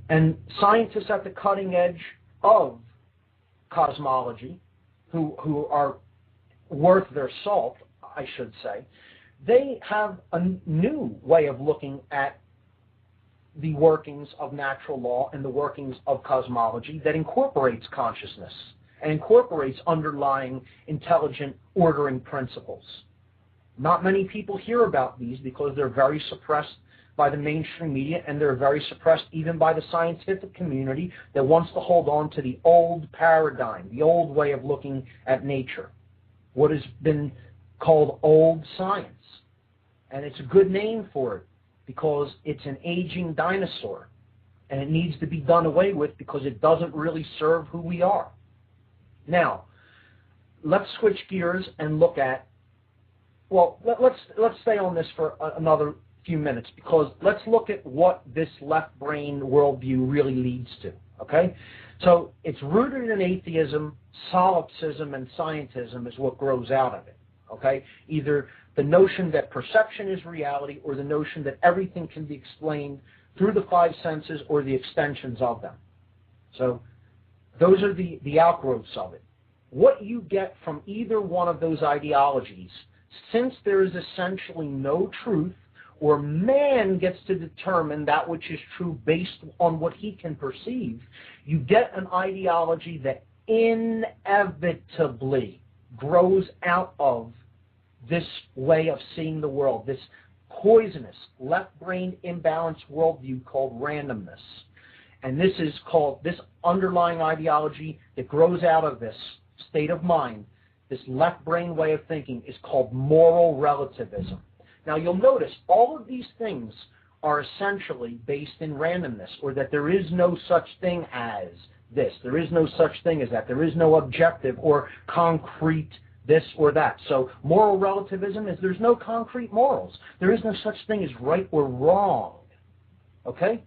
And scientists at the cutting edge of cosmology, who are worth their salt, I should say, they have a new way of looking at the workings of natural law and the workings of cosmology that incorporates consciousness and incorporates underlying intelligent ordering principles. Not many people hear about these because they're very suppressed by the mainstream media, and they're very suppressed even by the scientific community that wants to hold on to the old paradigm, the old way of looking at nature, what has been called old science. And it's a good name for it because it's an aging dinosaur, and it needs to be done away with because it doesn't really serve who we are. Now, let's switch gears and look at, well, let's stay on this for another few minutes because let's look at what this left brain worldview really leads to, okay? So it's rooted in atheism, solipsism, and scientism is what grows out of it, okay? Either the notion that perception is reality or the notion that everything can be explained through the five senses or the extensions of them. So those are the outgrowths of it. What you get from either one of those ideologies, since there is essentially no truth, or man gets to determine that which is true based on what he can perceive, you get an ideology that inevitably grows out of this way of seeing the world, this poisonous, left-brain imbalanced worldview called randomness. And this is called, this underlying ideology that grows out of this state of mind, this left-brain way of thinking, is called moral relativism. Now you'll notice all of these things are essentially based in randomness, or that there is no such thing as this, there is no such thing as that, there is no objective or concrete this or that. So moral relativism is there's no concrete morals. There is no such thing as right or wrong. Okay?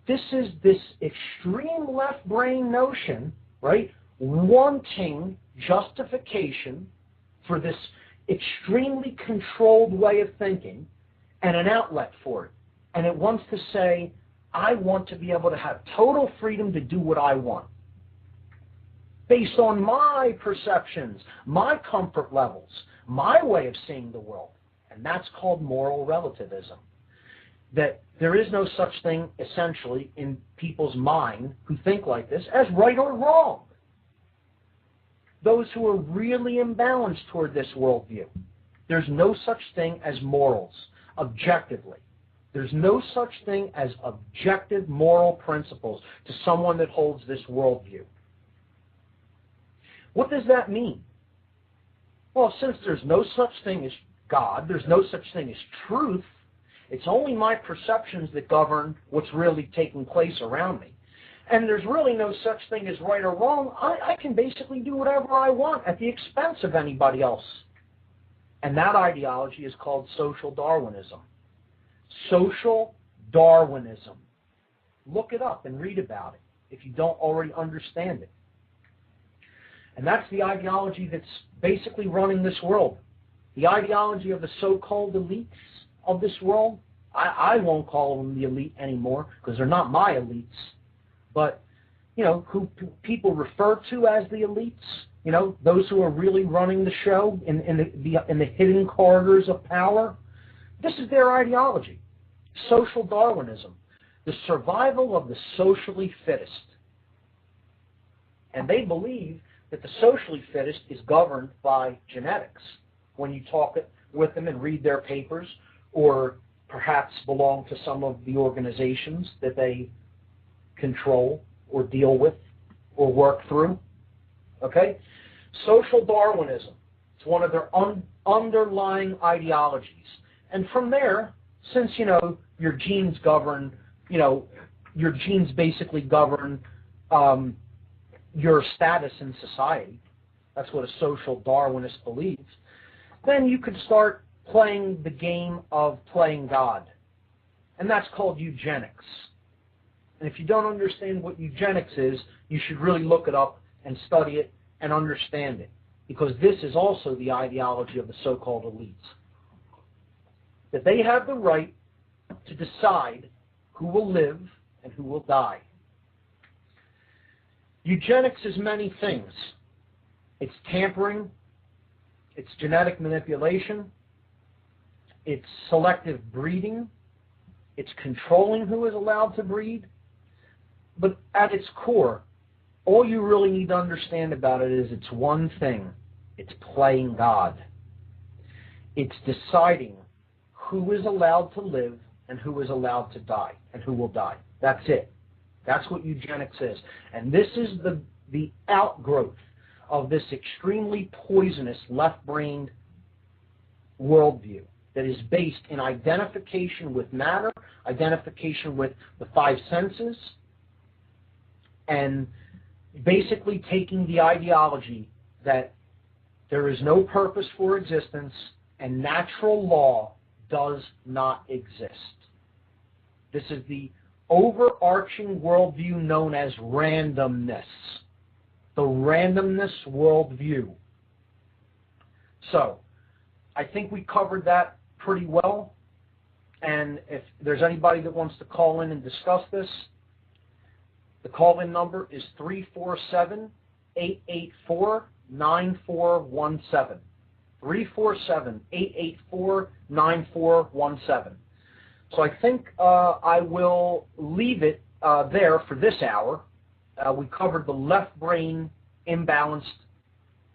This is this extreme left brain notion, right, wanting justification for this extremely controlled way of thinking and an outlet for it. And it wants to say, I want to be able to have total freedom to do what I want, based on my perceptions, my comfort levels, my way of seeing the world. And that's called moral relativism. That there is no such thing, essentially, in people's mind who think like this as right or wrong. Those who are really imbalanced toward this worldview. There's no such thing as morals, objectively. There's no such thing as objective moral principles to someone that holds this worldview. What does that mean? Well, since there's no such thing as God, there's no such thing as truth, it's only my perceptions that govern what's really taking place around me. And there's really no such thing as right or wrong. I can basically do whatever I want at the expense of anybody else. And that ideology is called social Darwinism. Social Darwinism. Look it up and read about it if you don't already understand it. And that's the ideology that's basically running this world. The ideology of the so-called elites of this world. I won't call them the elite anymore because they're not my elites. But, who people refer to as the elites, those who are really running the show in the hidden corridors of power, this is their ideology. Social Darwinism, the survival of the socially fittest. And they believe that the socially fittest is governed by genetics. When you talk with them and read their papers, or perhaps belong to some of the organizations that they control or deal with or work through. Okay? Social Darwinism. It's one of their underlying ideologies. And from there, since, your genes govern, your genes basically govern your status in society, that's what a social Darwinist believes, then you could start playing the game of playing God. And that's called eugenics. And if you don't understand what eugenics is, you should really look it up and study it and understand it. Because this is also the ideology of the so-called elites. That they have the right to decide who will live and who will die. Eugenics is many things. It's tampering. It's genetic manipulation. It's selective breeding. It's controlling who is allowed to breed. But at its core, all you really need to understand about it is it's one thing. It's playing God. It's deciding who is allowed to live and who is allowed to die and who will die. That's it. That's what eugenics is. And this is the outgrowth of this extremely poisonous left-brained worldview that is based in identification with matter, identification with the five senses, and basically taking the ideology that there is no purpose for existence and natural law does not exist. This is the overarching worldview known as randomness. The randomness worldview. So, I think we covered that pretty well. And if there's anybody that wants to call in and discuss this, the call-in number is 347-884-9417. 347-884-9417. So I think I will leave it there for this hour. We covered the left brain imbalanced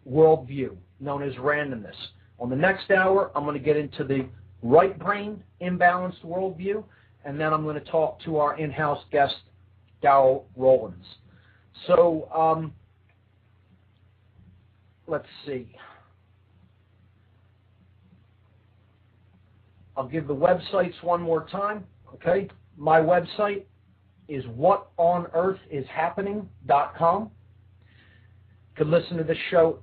worldview known as randomness. On the next hour, I'm going to get into the right brain imbalanced worldview, and then I'm going to talk to our in-house guest, Darrell Rowlands. So let's see. I'll give the websites one more time. Okay, my website is whatonearthishappening.com. You can listen to this show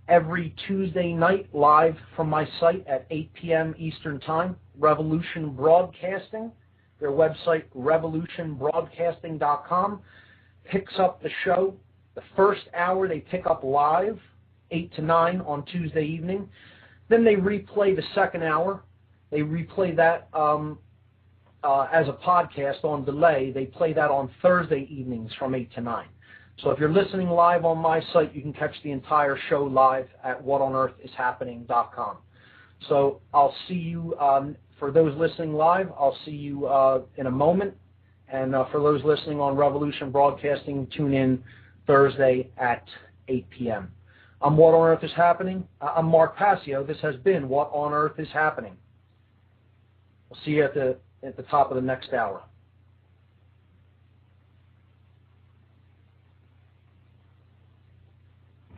every Tuesday night live from my site at 8 p.m. Eastern Time. Revolution Broadcasting, their website revolutionbroadcasting.com, picks up the show. The first hour they pick up live, 8 to 9 on Tuesday evening. Then they replay the second hour. They replay that as a podcast on delay. They play that on Thursday evenings from 8 to 9. So if you're listening live on my site, you can catch the entire show live at whatonearthishappening.com. So I'll see you, for those listening live, I'll see you in a moment. And for those listening on Revolution Broadcasting, tune in Thursday at 8 p.m. I'm What on Earth is Happening. I'm Mark Passio. This has been What on Earth is Happening. We'll see you at the top of the next hour.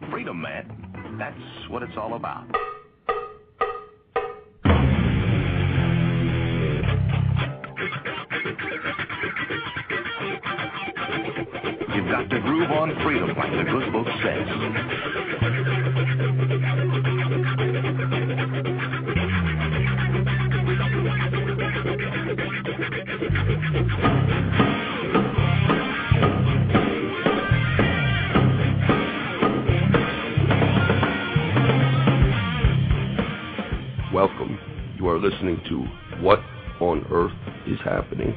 Freedom, man. That's what it's all about. You've got to groove on freedom, like the good book says. Welcome. You are listening to What on Earth is Happening.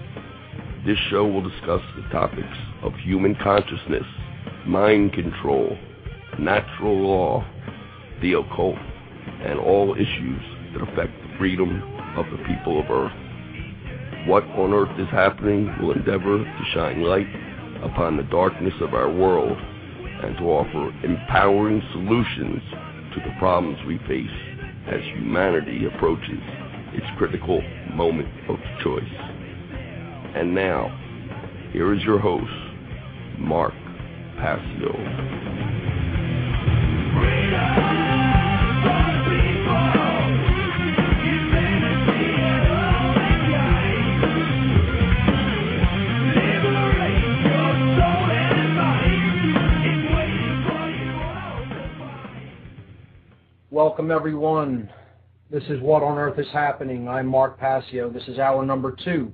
This show will discuss the topics of human consciousness, mind control, natural law, the occult, and all issues that affect the freedom of the people of Earth. What on Earth is Happening will endeavor to shine light upon the darkness of our world and to offer empowering solutions to the problems we face as humanity approaches its critical moment of choice. And now, here is your host, Mark Passio. Welcome, everyone. This is What on Earth is Happening. I'm Mark Passio. This is hour number 2.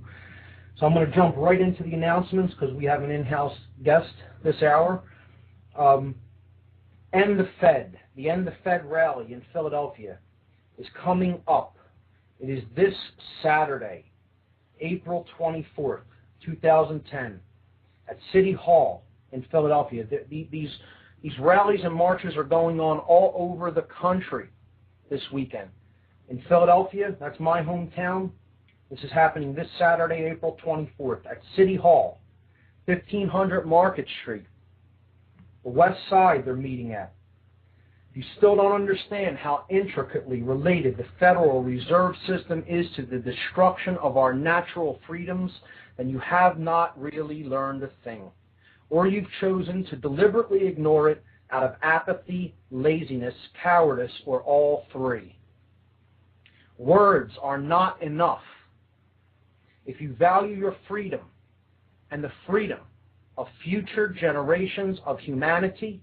So I'm going to jump right into the announcements because we have an in-house guest this hour. End the Fed. The End the Fed rally in Philadelphia is coming up. It is this Saturday, April 24th, 2010, at City Hall in Philadelphia. These rallies and marches are going on all over the country this weekend. In Philadelphia, that's my hometown, this is happening this Saturday, April 24th, at City Hall, 1500 Market Street. The West Side they're meeting at. If you still don't understand how intricately related the Federal Reserve System is to the destruction of our natural freedoms, then you have not really learned a thing. Or you've chosen to deliberately ignore it out of apathy, laziness, cowardice, or all three. Words are not enough. If you value your freedom and the freedom of future generations of humanity,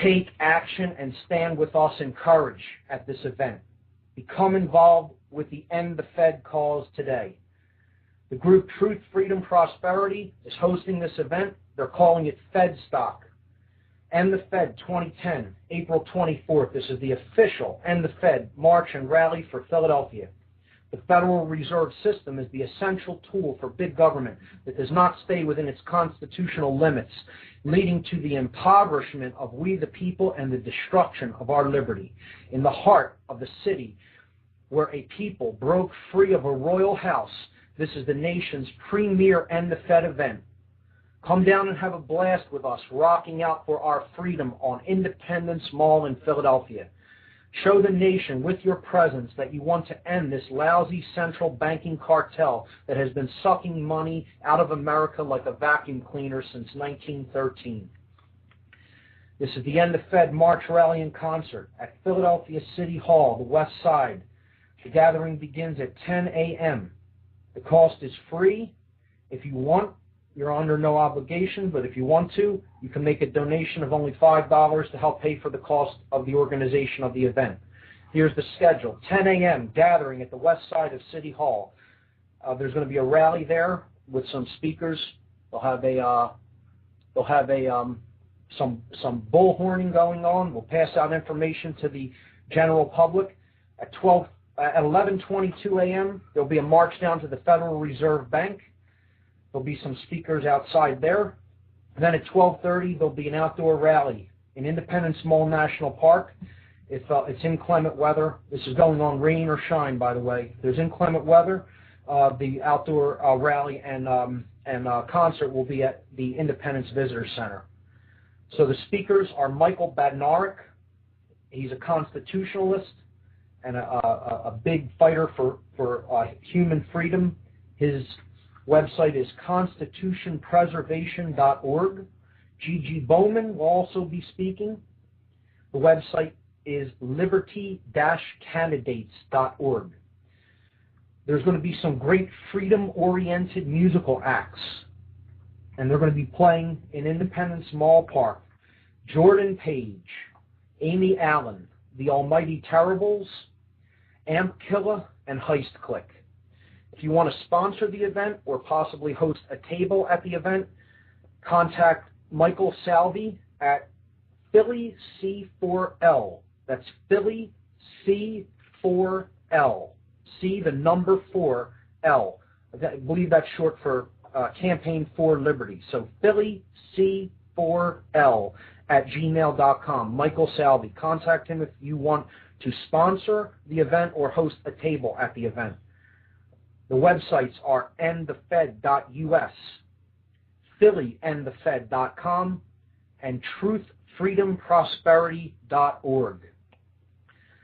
take action and stand with us in courage at this event. Become involved with the End the Fed cause today. The group Truth, Freedom, Prosperity is hosting this event. They're calling it Fedstock. End the Fed 2010, April 24th. This is the official End the Fed march and rally for Philadelphia. The Federal Reserve System is the essential tool for big government that does not stay within its constitutional limits, leading to the impoverishment of we the people and the destruction of our liberty. In the heart of the city, where a people broke free of a royal house, this is the nation's premier End the Fed event. Come down and have a blast with us, rocking out for our freedom on Independence Mall in Philadelphia. Show the nation with your presence that you want to end this lousy central banking cartel that has been sucking money out of America like a vacuum cleaner since 1913. This is the End the Fed March Rally in Concert at Philadelphia City Hall, the West Side. The gathering begins at 10 a.m. The cost is free. If you want, you're under no obligation, but if you want to, you can make a donation of only $5 to help pay for the cost of the organization of the event. Here's the schedule. 10 a.m. gathering at the west side of City Hall. There's going to be a rally there with some speakers. They'll have some bullhorning going on. We'll pass out information to the general public. At 11:22 a.m., there'll be a march down to the Federal Reserve Bank. There'll be some speakers outside there. Then at 12:30, there'll be an outdoor rally in Independence Mall National Park. If it's inclement weather, this is going on rain or shine, by the way. If there's inclement weather, the outdoor rally and concert will be at the Independence Visitor Center. So the speakers are Michael Badnarik. He's a constitutionalist and a big fighter for human freedom. His website is constitutionpreservation.org. Gigi Bowman will also be speaking. The website is liberty-candidates.org. There's going to be some great freedom-oriented musical acts, and they're going to be playing in Independence Mall Park. Jordan Page, Amy Allen, The Almighty Terribles, Amp Killa, and Heist Click. If you want to sponsor the event or possibly host a table at the event, contact Michael Salvi at Philly C4L. That's Philly C4L. C, the number 4L. I believe that's short for Campaign for Liberty. So Philly C4L at gmail.com. Michael Salvi. Contact him if you want to sponsor the event or host a table at the event. The websites are endthefed.us, phillyendthefed.com, and truthfreedomprosperity.org.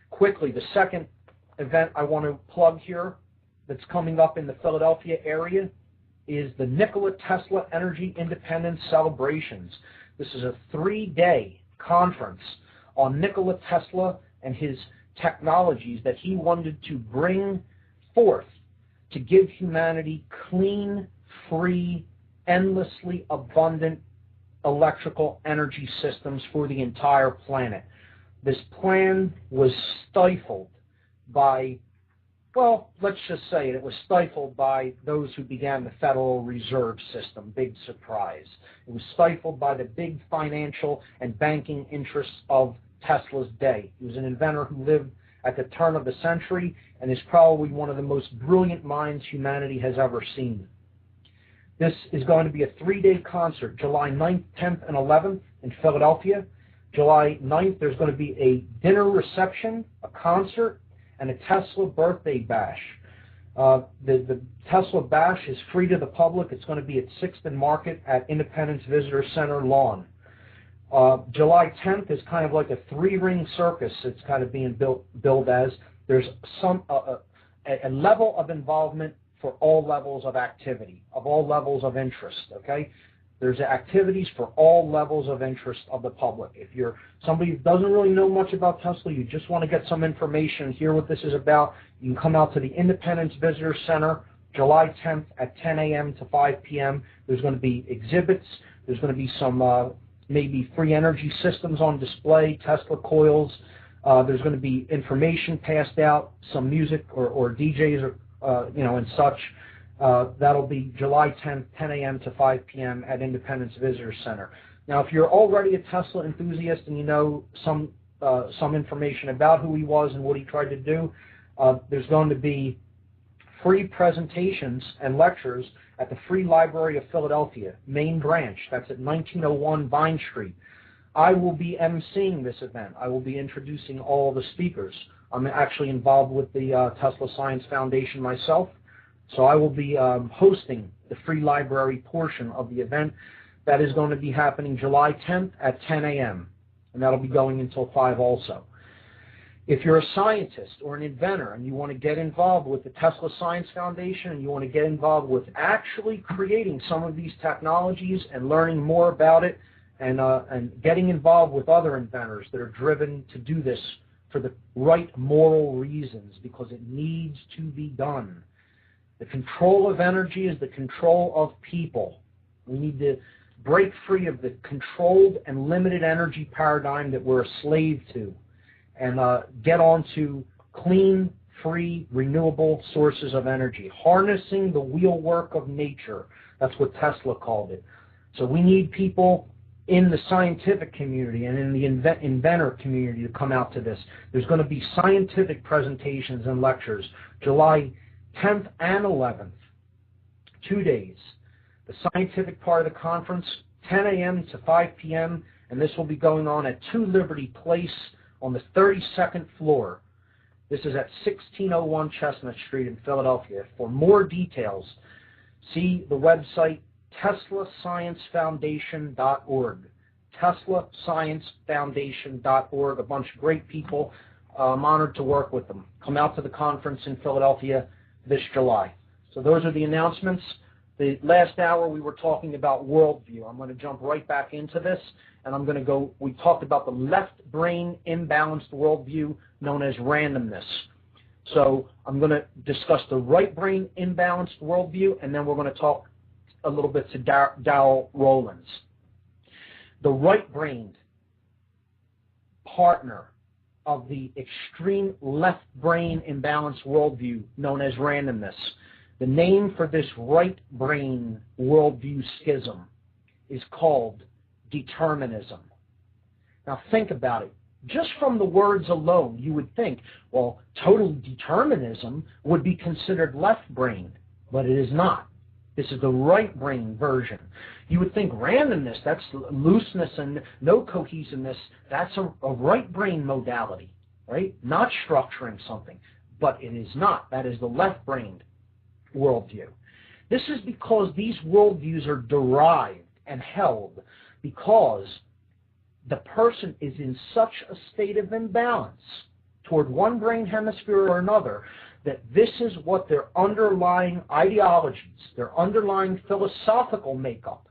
Quickly, the second event I want to plug here that's coming up in the Philadelphia area is the Nikola Tesla Energy Independence Celebrations. This is a 3-day conference on Nikola Tesla and his technologies that he wanted to bring forth to give humanity clean, free, endlessly abundant electrical energy systems for the entire planet. This plan was stifled by, well, let's just say it was stifled by those who began the Federal Reserve System. Big surprise. It was stifled by the big financial and banking interests of Tesla's day. He was an inventor who lived at the turn of the century and is probably one of the most brilliant minds humanity has ever seen. This is going to be a 3-day concert, July 9th, 10th, and 11th in Philadelphia. July 9th, there's going to be a dinner reception, a concert, and a Tesla birthday bash. The Tesla bash is free to the public. It's going to be at 6th and Market at Independence Visitor Center lawn. July 10th is kind of like a 3-ring circus. It's kind of being billed as. There's a level of involvement for all levels of activity, of all levels of interest, okay? There's activities for all levels of interest of the public. If you're somebody who doesn't really know much about Tesla, you just want to get some information, hear what this is about, you can come out to the Independence Visitor Center July 10th at 10 a.m. to 5 p.m. There's going to be exhibits. There's going to be some maybe free energy systems on display, Tesla coils. There's going to be information passed out, some music or DJs and such. That'll be July 10th, 10 a.m. to 5 p.m. at Independence Visitor Center. Now, if you're already a Tesla enthusiast and you know some information about who he was and what he tried to do, there's going to be free presentations and lectures at the Free Library of Philadelphia, main branch. That's at 1901 Vine Street. I will be emceeing this event. I will be introducing all the speakers. I'm actually involved with the Tesla Science Foundation myself, so I will be hosting the free library portion of the event. That is going to be happening July 10th at 10 a.m., and that'll be going until 5 also. If you're a scientist or an inventor and you want to get involved with the Tesla Science Foundation and you want to get involved with actually creating some of these technologies and learning more about it and getting involved with other inventors that are driven to do this for the right moral reasons, because it needs to be done. The control of energy is the control of people. We need to break free of the controlled and limited energy paradigm that we're a slave to, and get on to clean, free, renewable sources of energy, harnessing the wheelwork of nature. That's what Tesla called it. So we need people in the scientific community and in the inventor community to come out to this. There's going to be scientific presentations and lectures July 10th and 11th, 2 days. The scientific part of the conference 10 a.m. to 5 p.m., and this will be going on at 2 Liberty Place on the 32nd floor. This is at 1601 Chestnut Street in Philadelphia. For more details, see the website TeslaScienceFoundation.org. TeslaScienceFoundation.org. A bunch of great people. I'm honored to work with them. Come out to the conference in Philadelphia this July. So those are the announcements. The last hour we were talking about worldview. I'm going to jump right back into this, and I'm going to go, we talked about the left brain imbalanced worldview known as randomness. So I'm going to discuss the right brain imbalanced worldview, and then we're going to talk a little bit to Darrell Rowlands. The right-brained partner of the extreme left brain imbalanced worldview known as randomness. The name for this right brain worldview schism is called determinism. Now think about it. Just from the words alone, you would think, well, total determinism would be considered left brain, but it is not. This is the right brain version. You would think randomness, that's looseness and no cohesiveness, that's a right brain modality, right? Not structuring something, but it is not. That is the left brain worldview. This is because these worldviews are derived and held because the person is in such a state of imbalance toward one brain hemisphere or another that this is what their underlying ideologies, their underlying philosophical makeup,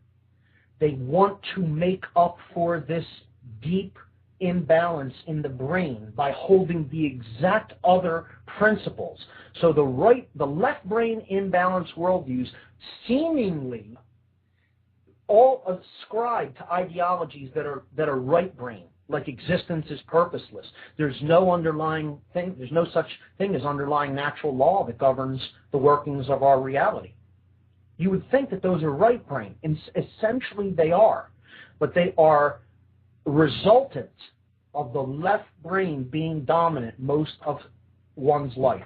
they want to make up for this deep imbalance in the brain by holding the exact other principles. So the left brain imbalanced worldviews seemingly all ascribe to ideologies that are right brain, like existence is purposeless. There's no underlying thing, there's no such thing as underlying natural law that governs the workings of our reality. You would think that those are right brain, and essentially they are, but they are resultant of the left brain being dominant most of one's life.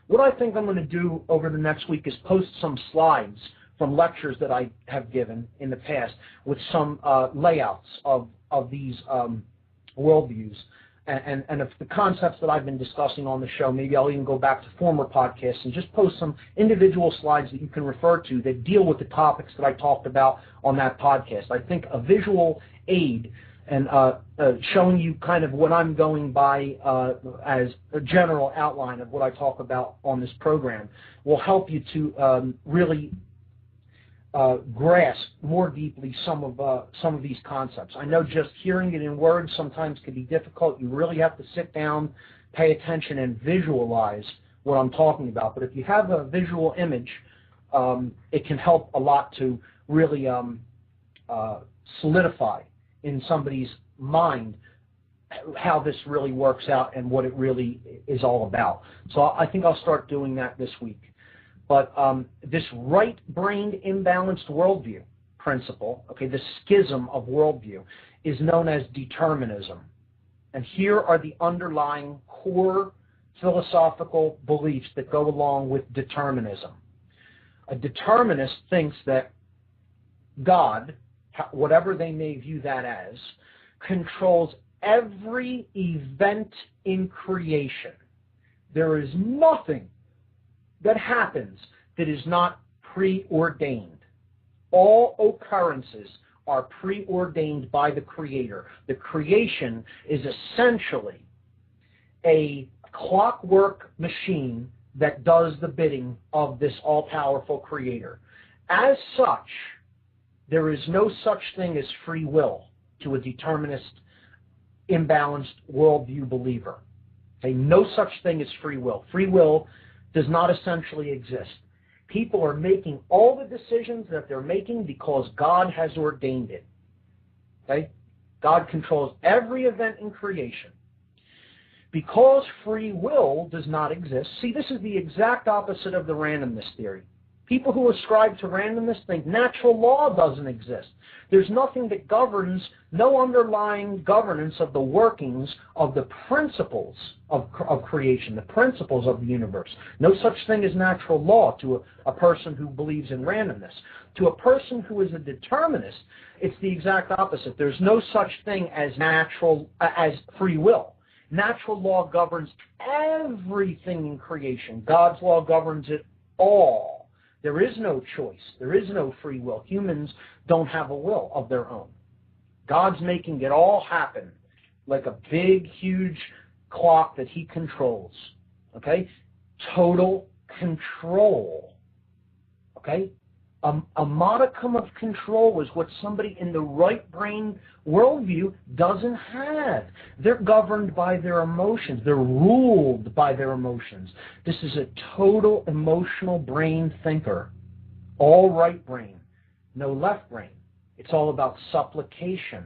What I think I'm going to do over the next week is post some slides from lectures that I have given in the past with some layouts of these worldviews and of the concepts that I've been discussing on the show. Maybe I'll even go back to former podcasts and just post some individual slides that you can refer to that deal with the topics that I talked about on that podcast. I think a visual aid and showing you kind of what I'm going by as a general outline of what I talk about on this program will help you to really grasp more deeply some of these concepts. I know just hearing it in words sometimes can be difficult. You really have to sit down, pay attention, and visualize what I'm talking about. But if you have a visual image, it can help a lot to really solidify in somebody's mind how this really works out and what it really is all about. So I think I'll start doing that this week. But this right-brained imbalanced worldview principle, okay, the schism of worldview, is known as determinism. And here are the underlying core philosophical beliefs that go along with determinism. A determinist thinks that God, whatever they may view that as, controls every event in creation. There is nothing that happens that is not preordained. All occurrences are preordained by the Creator. The creation is essentially a clockwork machine that does the bidding of this all-powerful Creator. As such, there is no such thing as free will to a determinist, imbalanced worldview believer. Okay? No such thing as free will. Free will does not essentially exist. People are making all the decisions that they're making because God has ordained it. Okay? God controls every event in creation. Because free will does not exist, see, this is the exact opposite of the randomness theory. People who ascribe to randomness think natural law doesn't exist. There's nothing that governs, no underlying governance of the workings of the principles of creation, the principles of the universe. No such thing as natural law to a person who believes in randomness. To a person who is a determinist, it's the exact opposite. There's no such thing as as free will. Natural law governs everything in creation. God's law governs it all. There is no choice. There is no free will. Humans don't have a will of their own. God's making it all happen like a big, huge clock that he controls. Okay? Total control. Okay? A modicum of control is what somebody in the right brain worldview doesn't have. They're governed by their emotions. They're ruled by their emotions. This is a total emotional brain thinker. All right brain, no left brain. It's all about supplication.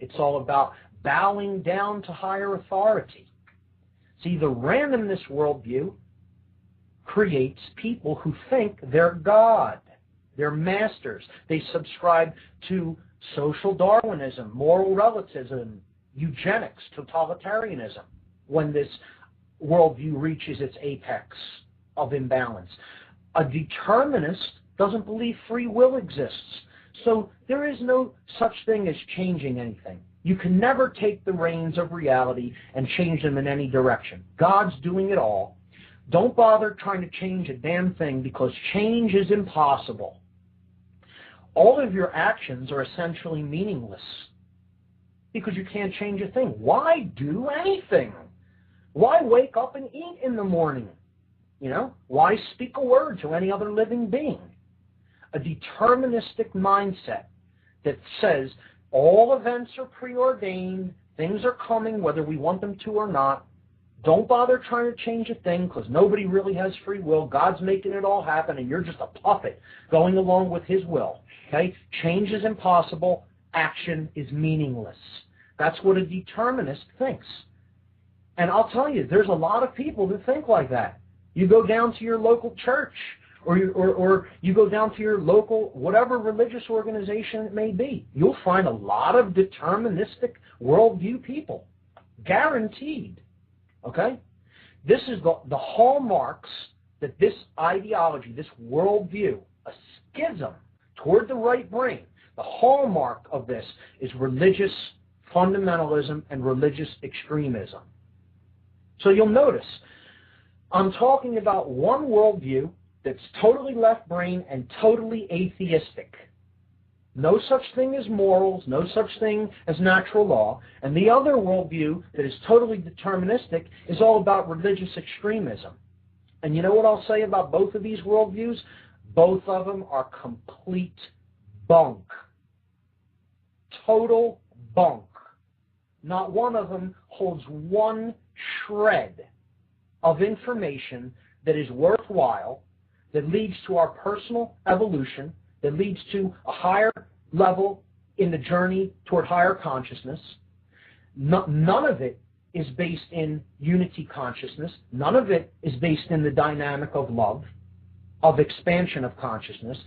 It's all about bowing down to higher authority. See, the randomness worldview creates people who think they're God. They're masters. They subscribe to social Darwinism, moral relativism, eugenics, totalitarianism, when this worldview reaches its apex of imbalance. A determinist doesn't believe free will exists. So there is no such thing as changing anything. You can never take the reins of reality and change them in any direction. God's doing it all. Don't bother trying to change a damn thing, because change is impossible. All of your actions are essentially meaningless because you can't change a thing. Why do anything? Why wake up and eat in the morning? You know, why speak a word to any other living being? A deterministic mindset that says all events are preordained, things are coming whether we want them to or not. Don't bother trying to change a thing, because nobody really has free will. God's making it all happen, and you're just a puppet going along with his will. Okay? Change is impossible. Action is meaningless. That's what a determinist thinks. And I'll tell you, there's a lot of people who think like that. You go down to your local church, or you go down to your local, whatever religious organization it may be. You'll find a lot of deterministic worldview people. Guaranteed. Okay? This is the hallmarks that this ideology, this worldview, a schism toward the right brain, the hallmark of this is religious fundamentalism and religious extremism. So you'll notice, I'm talking about one worldview that's totally left brain and totally atheistic. No such thing as morals, no such thing as natural law. And the other worldview that is totally deterministic is all about religious extremism. And you know what I'll say about both of these worldviews? Both of them are complete bunk. Total bunk. Not one of them holds one shred of information that is worthwhile, that leads to our personal evolution, that leads to a higher level in the journey toward higher consciousness. None of it is based in unity consciousness. None of it is based in the dynamic of love, of expansion of consciousness.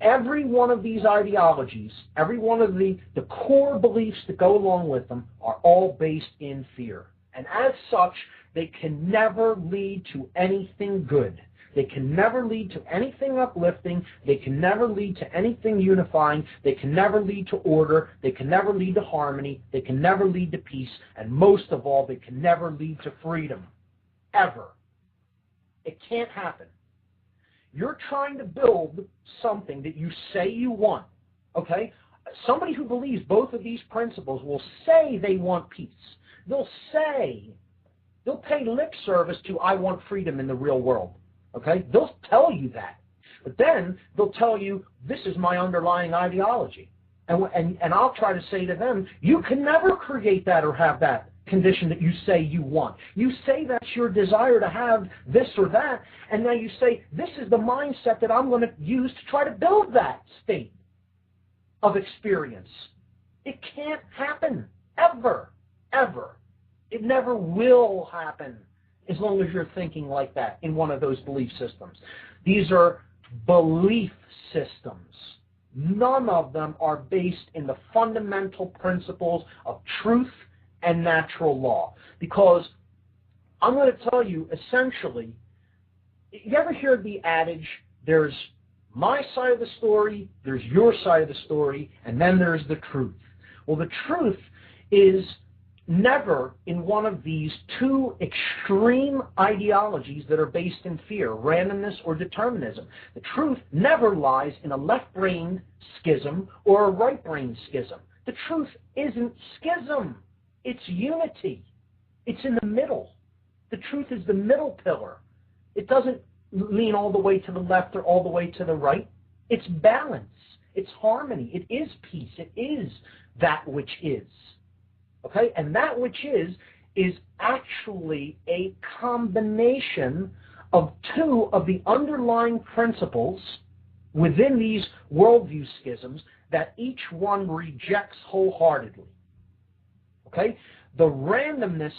Every one of these ideologies, every one of the core beliefs that go along with them are all based in fear. And as such, they can never lead to anything good. They can never lead to anything uplifting. They can never lead to anything unifying. They can never lead to order. They can never lead to harmony. They can never lead to peace. And most of all, they can never lead to freedom. Ever. It can't happen. You're trying to build something that you say you want. Okay? Somebody who believes both of these principles will say they want peace. They'll pay lip service to, I want freedom in the real world. Okay? They'll tell you that. But then they'll tell you, this is my underlying ideology. And I'll try to say to them, you can never create that or have that condition that you say you want. You say that's your desire to have this or that, and now you say, this is the mindset that I'm going to use to try to build that state of experience. It can't happen. Ever. Ever. It never will happen as long as you're thinking like that in one of those belief systems. These are belief systems. None of them are based in the fundamental principles of truth and natural law. Because I'm going to tell you, essentially, you ever hear the adage, there's my side of the story, there's your side of the story, and then there's the truth. Well, the truth is never in one of these two extreme ideologies that are based in fear, randomness or determinism. The truth never lies in a left-brained schism or a right-brained schism. The truth isn't schism. It's unity. It's in the middle. The truth is the middle pillar. It doesn't lean all the way to the left or all the way to the right. It's balance. It's harmony. It is peace. It is that which is. Okay? And that which is actually a combination of two of the underlying principles within these worldview schisms that each one rejects wholeheartedly. Okay? The randomness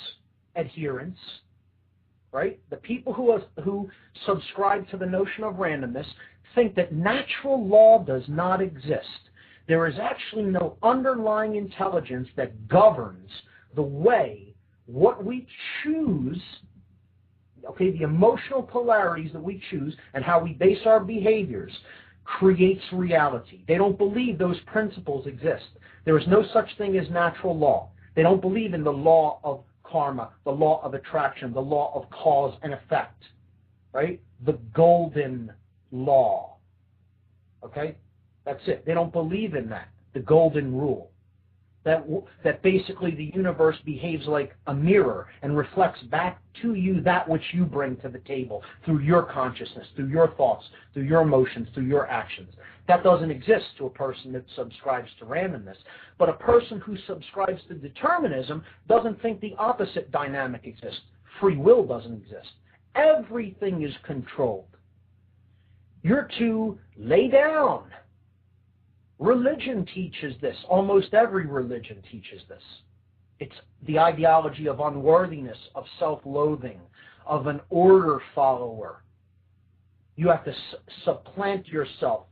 adherents, right? The people who subscribe to the notion of randomness think that natural law does not exist. There is actually no underlying intelligence that governs the way what we choose, okay, the emotional polarities that we choose and how we base our behaviors creates reality. They don't believe those principles exist. There is no such thing as natural law. They don't believe in the law of karma, the law of attraction, the law of cause and effect, right? The golden law, okay? That's it. They don't believe in that, the golden rule, that basically the universe behaves like a mirror and reflects back to you that which you bring to the table through your consciousness, through your thoughts, through your emotions, through your actions. That doesn't exist to a person that subscribes to randomness. But a person who subscribes to determinism doesn't think the opposite dynamic exists. Free will doesn't exist. Everything is controlled. You're to lay down. Religion teaches this. Almost every religion teaches this. It's the ideology of unworthiness, of self-loathing, of an order follower. You have to supplant yourself,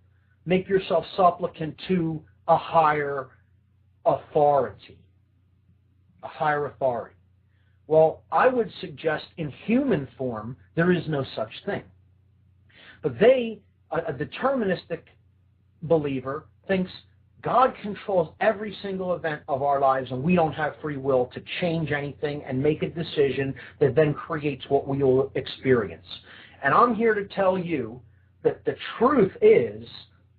make yourself supplicant to a higher authority. A higher authority. Well, I would suggest in human form, there is no such thing. But a deterministic believer, thinks God controls every single event of our lives and we don't have free will to change anything and make a decision that then creates what we will experience. And I'm here to tell you that the truth is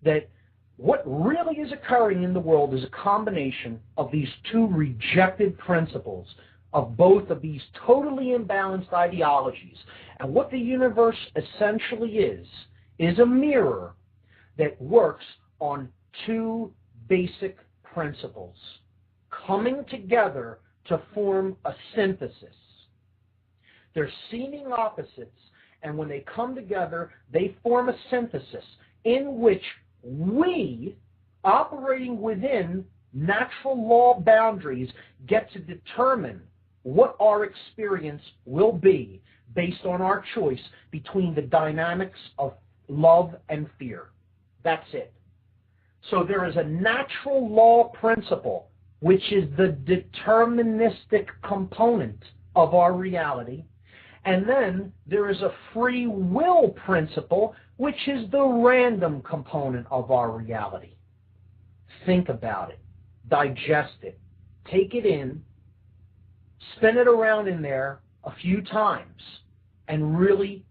that what really is occurring in the world is a combination of these two rejected principles of both of these totally imbalanced ideologies. And what the universe essentially is a mirror that works on two basic principles coming together to form a synthesis. They're seeming opposites, and when they come together, they form a synthesis in which we, operating within natural law boundaries, get to determine what our experience will be based on our choice between the dynamics of love and fear. That's it. So there is a natural law principle, which is the deterministic component of our reality. And then there is a free will principle, which is the random component of our reality. Think about it. Digest it. Take it in. Spin it around in there a few times. And really,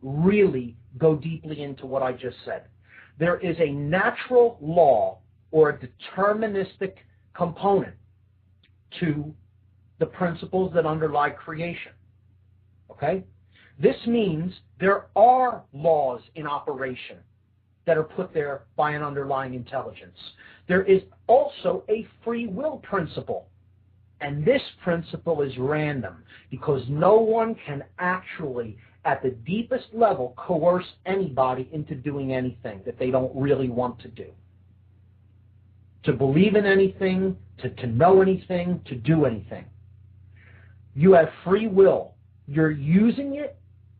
really go deeply into what I just said. There is a natural law or a deterministic component to the principles that underlie creation. Okay? This means there are laws in operation that are put there by an underlying intelligence. There is also a free will principle. And this principle is random because no one can actually, at the deepest level, coerce anybody into doing anything that they don't really want to do. To believe in anything, to know anything, to do anything. You have free will. You're using it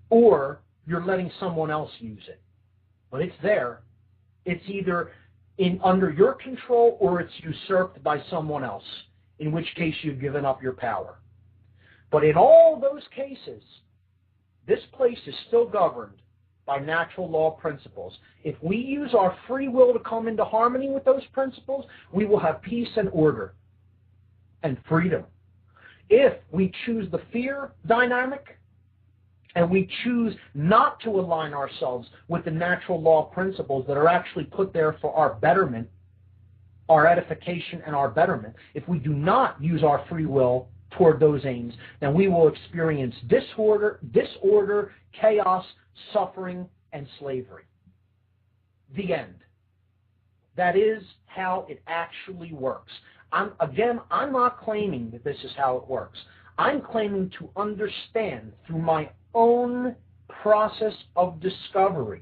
or you're letting someone else use it. but it's there. It's either under your control or it's usurped by someone else, in which case you've given up your power. But in all those cases, this place is still governed by natural law principles. If we use our free will to come into harmony with those principles, we will have peace and order and freedom. If we choose the fear dynamic and we choose not to align ourselves with the natural law principles that are actually put there for our betterment, our edification and our betterment, if we do not use our free will toward those aims, then we will experience disorder, chaos, suffering, and slavery. The end. That is how it actually works. I'm not claiming that this is how it works. I'm claiming to understand through my own process of discovery,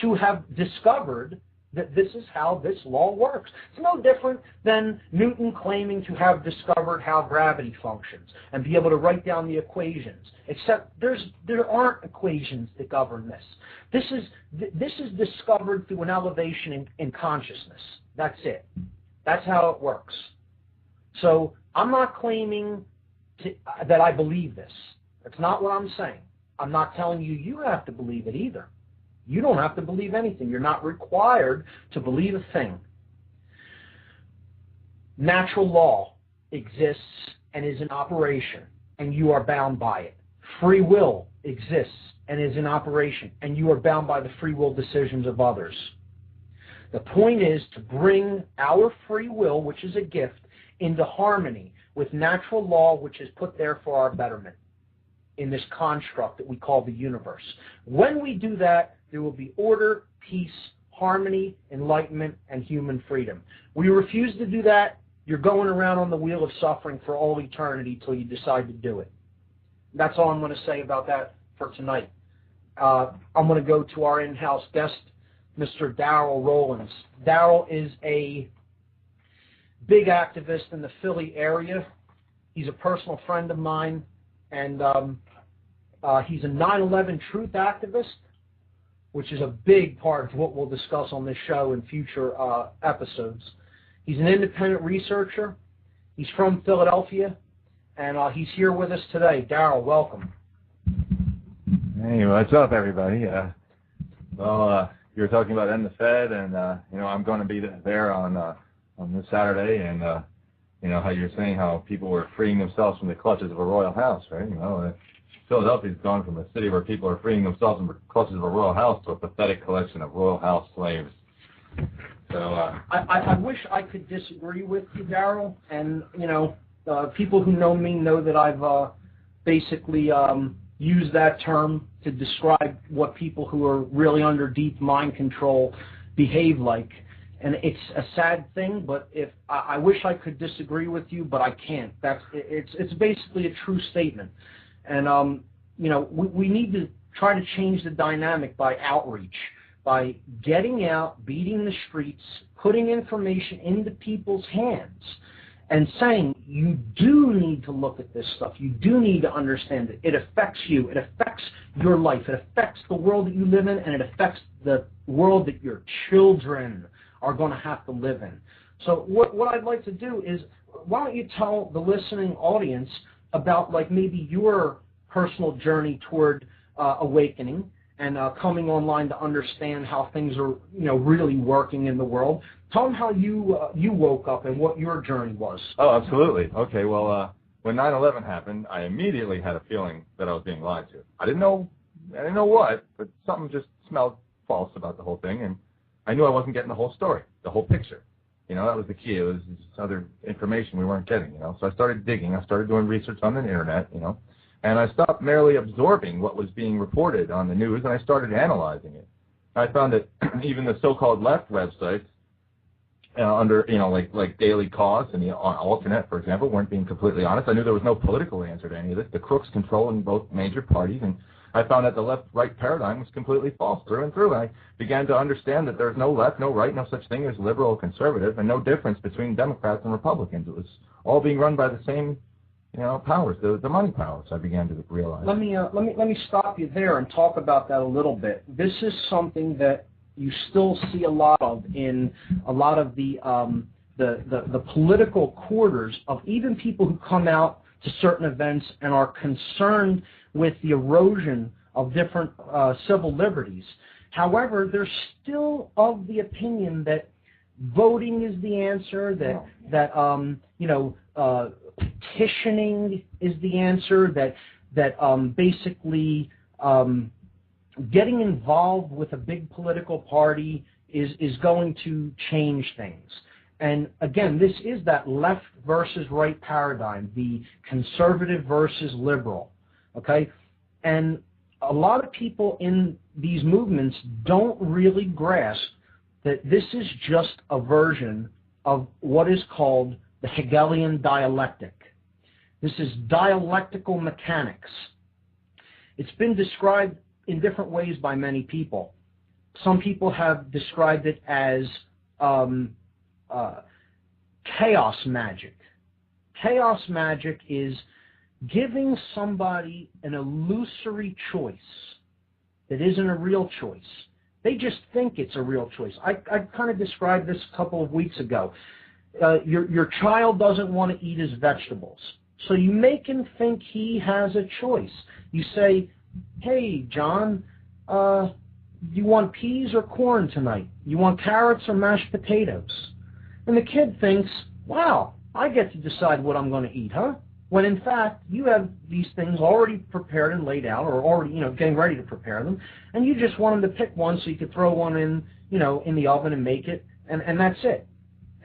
to have discovered that this is how this law works. It's no different than Newton claiming to have discovered how gravity functions and be able to write down the equations, except there aren't equations that govern this. This is discovered through an elevation in consciousness. That's it. That's how it works. So I'm not claiming that I believe this. That's not what I'm saying. I'm not telling you you have to believe it either. You don't have to believe anything. You're not required to believe a thing. Natural law exists and is in operation, and you are bound by it. Free will exists and is in operation, and you are bound by the free will decisions of others. The point is to bring our free will, which is a gift, into harmony with natural law, which is put there for our betterment in this construct that we call the universe. When we do that, there will be order, peace, harmony, enlightenment, and human freedom. We refuse to do that, you're going around on the wheel of suffering for all eternity till you decide to do it. That's all I'm going to say about that for tonight. I'm going to go to our in-house guest, Mr. Darrell Rowlands. Darrell is a big activist in the Philly area. He's a personal friend of mine, and he's a 9/11 truth activist, which is a big part of what we'll discuss on this show in future episodes. He's an independent researcher. He's from Philadelphia, and he's here with us today. Darrell, welcome. Hey, what's up, everybody? You were talking about End the Fed, and I'm going to be there on this Saturday, and how you're saying how people were freeing themselves from the clutches of a royal house, right? Philadelphia's gone from a city where people are freeing themselves from the clutches of a royal house to a pathetic collection of royal house slaves. So I wish I could disagree with you, Darrell, and people who know me know that I've basically used that term to describe what people who are really under deep mind control behave like. And it's a sad thing, but I wish I could disagree with you, but I can't. It's basically a true statement. And we need to try to change the dynamic by outreach, by getting out, beating the streets, putting information into people's hands, and saying, you do need to look at this stuff. You do need to understand it. It affects you. It affects your life. It affects the world that you live in, and it affects the world that your children are going to have to live in. So what I'd like to do is, why don't you tell the listening audience about maybe your personal journey toward awakening and coming online to understand how things are really working in the world. Tell them how you woke up and what your journey was. Oh, absolutely. Okay, well, when 9/11 happened, I immediately had a feeling that I was being lied to. I didn't know what, but something just smelled false about the whole thing, and I knew I wasn't getting the whole story, the whole picture. That was the key. It was just other information we weren't getting, So I started digging. I started doing research on the internet, and I stopped merely absorbing what was being reported on the news, and I started analyzing it. I found that even the so-called left websites, under like Daily Cause and the Alternate, for example, weren't being completely honest. I knew there was no political answer to any of this. The crooks controlling both major parties, and I found that the left-right paradigm was completely false through and through. And I began to understand that there's no left, no right, no such thing as liberal or conservative, and no difference between Democrats and Republicans. It was all being run by the same powers, the money powers. I began to realize. Let me stop you there and talk about that a little bit. This is something that you still see a lot of in a lot of the political quarters of even people who come out to certain events and are concerned with the erosion of different civil liberties. However, they're still of the opinion that voting is the answer, that petitioning is the answer, that basically getting involved with a big political party is going to change things. And again, this is that left versus right paradigm, the conservative versus liberal, okay? And a lot of people in these movements don't really grasp that this is just a version of what is called the Hegelian dialectic. This is dialectical mechanics. It's been described in different ways by many people. Some people have described it as chaos magic. Chaos magic is giving somebody an illusory choice that isn't a real choice. They just think it's a real choice. I kind of described this a couple of weeks ago. Your child doesn't want to eat his vegetables, so you make him think he has a choice. You say, hey, John, you want peas or corn tonight? You want carrots or mashed potatoes? And the kid thinks, wow, I get to decide what I'm going to eat, huh? When in fact, you have these things already prepared and laid out, or already, getting ready to prepare them, and you just want him to pick one so you could throw one in, in the oven and make it, and that's it.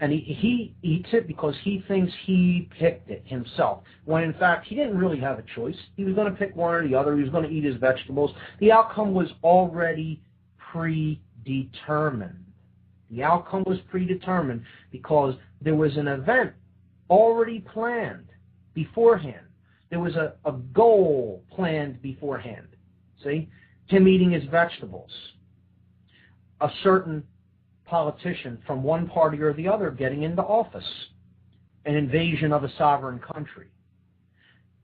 And he eats it because he thinks he picked it himself, when in fact, he didn't really have a choice. He was going to pick one or the other. He was going to eat his vegetables. The outcome was already predetermined. The outcome was predetermined because there was an event already planned beforehand. There was a goal planned beforehand. See? Him eating his vegetables. A certain politician from one party or the other getting into office. An invasion of a sovereign country.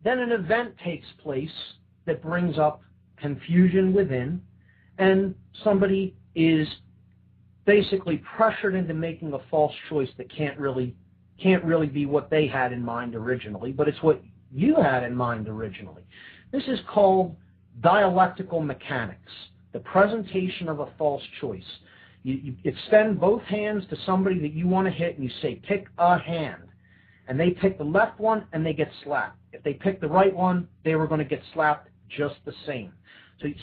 Then an event takes place that brings up confusion within, and somebody is basically pressured into making a false choice that can't really be what they had in mind originally, but it's what you had in mind originally. This is called dialectical mechanics, the presentation of a false choice. You extend both hands to somebody that you want to hit, and you say, pick a hand. And they pick the left one, and they get slapped. If they pick the right one, they were going to get slapped just the same.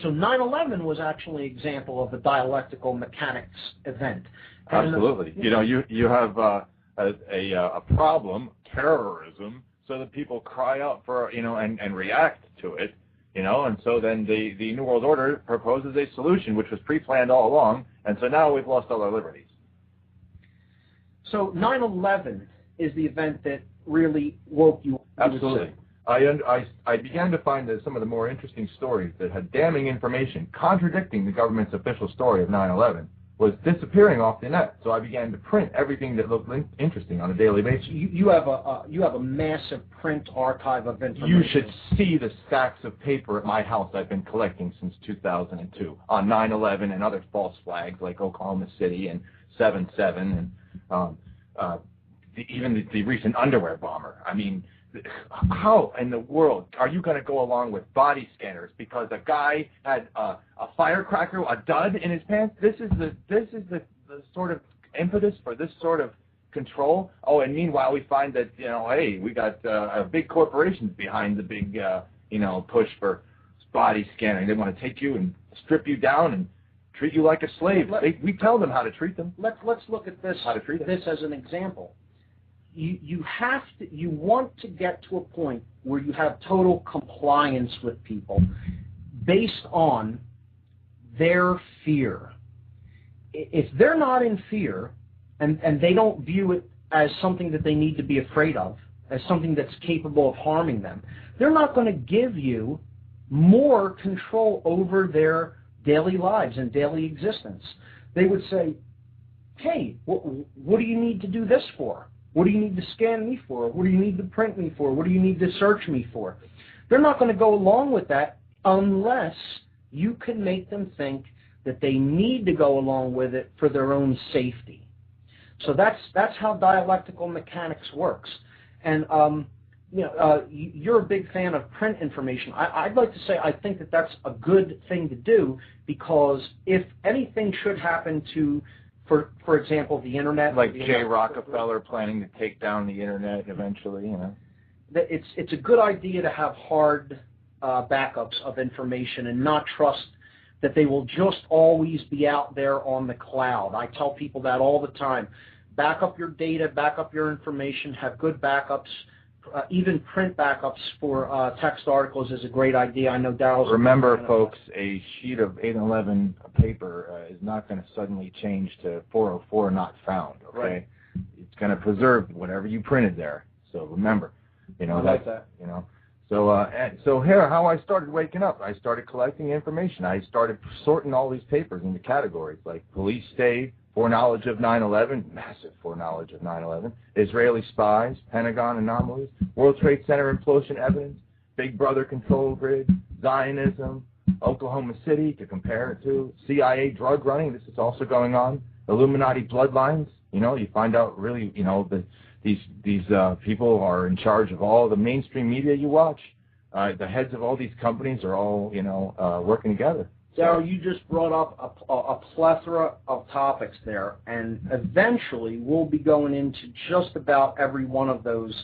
So 9/11 was actually an example of a dialectical mechanics event. Absolutely. You have a problem, terrorism, so that people cry out for, and react to it, and so then the New World Order proposes a solution which was pre-planned all along, and so now we've lost all our liberties. So 9/11 is the event that really woke you up. Absolutely. I began to find that some of the more interesting stories that had damning information contradicting the government's official story of 9/11 was disappearing off the net. So I began to print everything that looked interesting on a daily basis. You have a massive print archive of information. You should see the stacks of paper at my house I've been collecting since 2002 on 9/11 and other false flags like Oklahoma City and 7/7 and even the recent underwear bomber. I mean, how in the world are you going to go along with body scanners because a guy had a firecracker, a dud in his pants? This is the sort of impetus for this sort of control. Oh, and meanwhile we find that hey, we got big corporations behind the big push for body scanning. They want to take you and strip you down and treat you like a slave. We tell them how to treat them. Let's look at this. How to treat them. This as an example. You want to get to a point where you have total compliance with people based on their fear. If they're not in fear and they don't view it as something that they need to be afraid of, as something that's capable of harming them, they're not going to give you more control over their daily lives and daily existence. They would say, hey, what do you need to do this for? What do you need to scan me for? What do you need to print me for? What do you need to search me for? They're not going to go along with that unless you can make them think that they need to go along with it for their own safety. So that's how dialectical mechanics works. And you're a big fan of print information. I'd like to say I think that that's a good thing to do, because if anything should happen to, for example, the internet, like Jay Rockefeller planning to take down the internet eventually, it's a good idea to have hard backups of information and not trust that they will just always be out there on the cloud. I tell people that all the time. Back up your data, back up your information, have good backups. Even print backups for text articles is a great idea. I know Darrell's... Remember, folks, a sheet of 8 and 11 paper is not going to suddenly change to 404 not found, okay? Right. It's going to preserve whatever you printed there. So remember, that. So here, how I started waking up, I started collecting information. I started sorting all these papers into categories like police state, foreknowledge of 9/11, massive foreknowledge of 9/11, Israeli spies, Pentagon anomalies, World Trade Center implosion evidence, Big Brother control grid, Zionism, Oklahoma City to compare it to, CIA drug running, this is also going on, Illuminati bloodlines, you find out really, these people are in charge of all the mainstream media you watch. The heads of all these companies are all, working together. Darrell, you just brought up a plethora of topics there, and eventually we'll be going into just about every one of those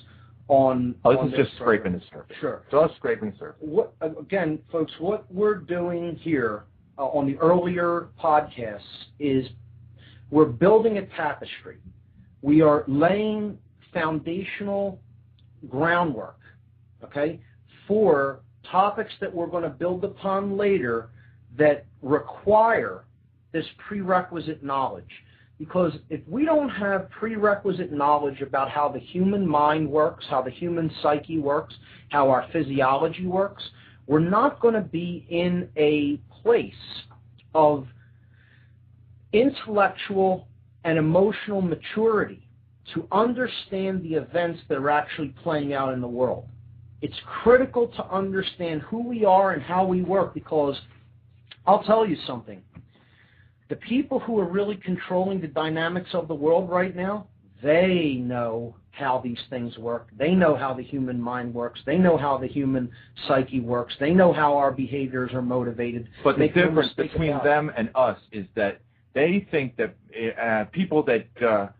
on... Oh, this is just scraping the surface. Sure. Just scraping the surface. Again, folks, what we're doing here on the earlier podcasts is we're building a tapestry. We are laying foundational groundwork, okay, for topics that we're going to build upon later that require this prerequisite knowledge. Because if we don't have prerequisite knowledge about how the human mind works, how the human psyche works, how our physiology works, we're not going to be in a place of intellectual and emotional maturity to understand the events that are actually playing out in the world. It's critical to understand who we are and how we work, because I'll tell you something. The people who are really controlling the dynamics of the world right now, they know how these things work. They know how the human mind works. They know how the human psyche works. They know how our behaviors are motivated. But the difference between them and us is that they think that people that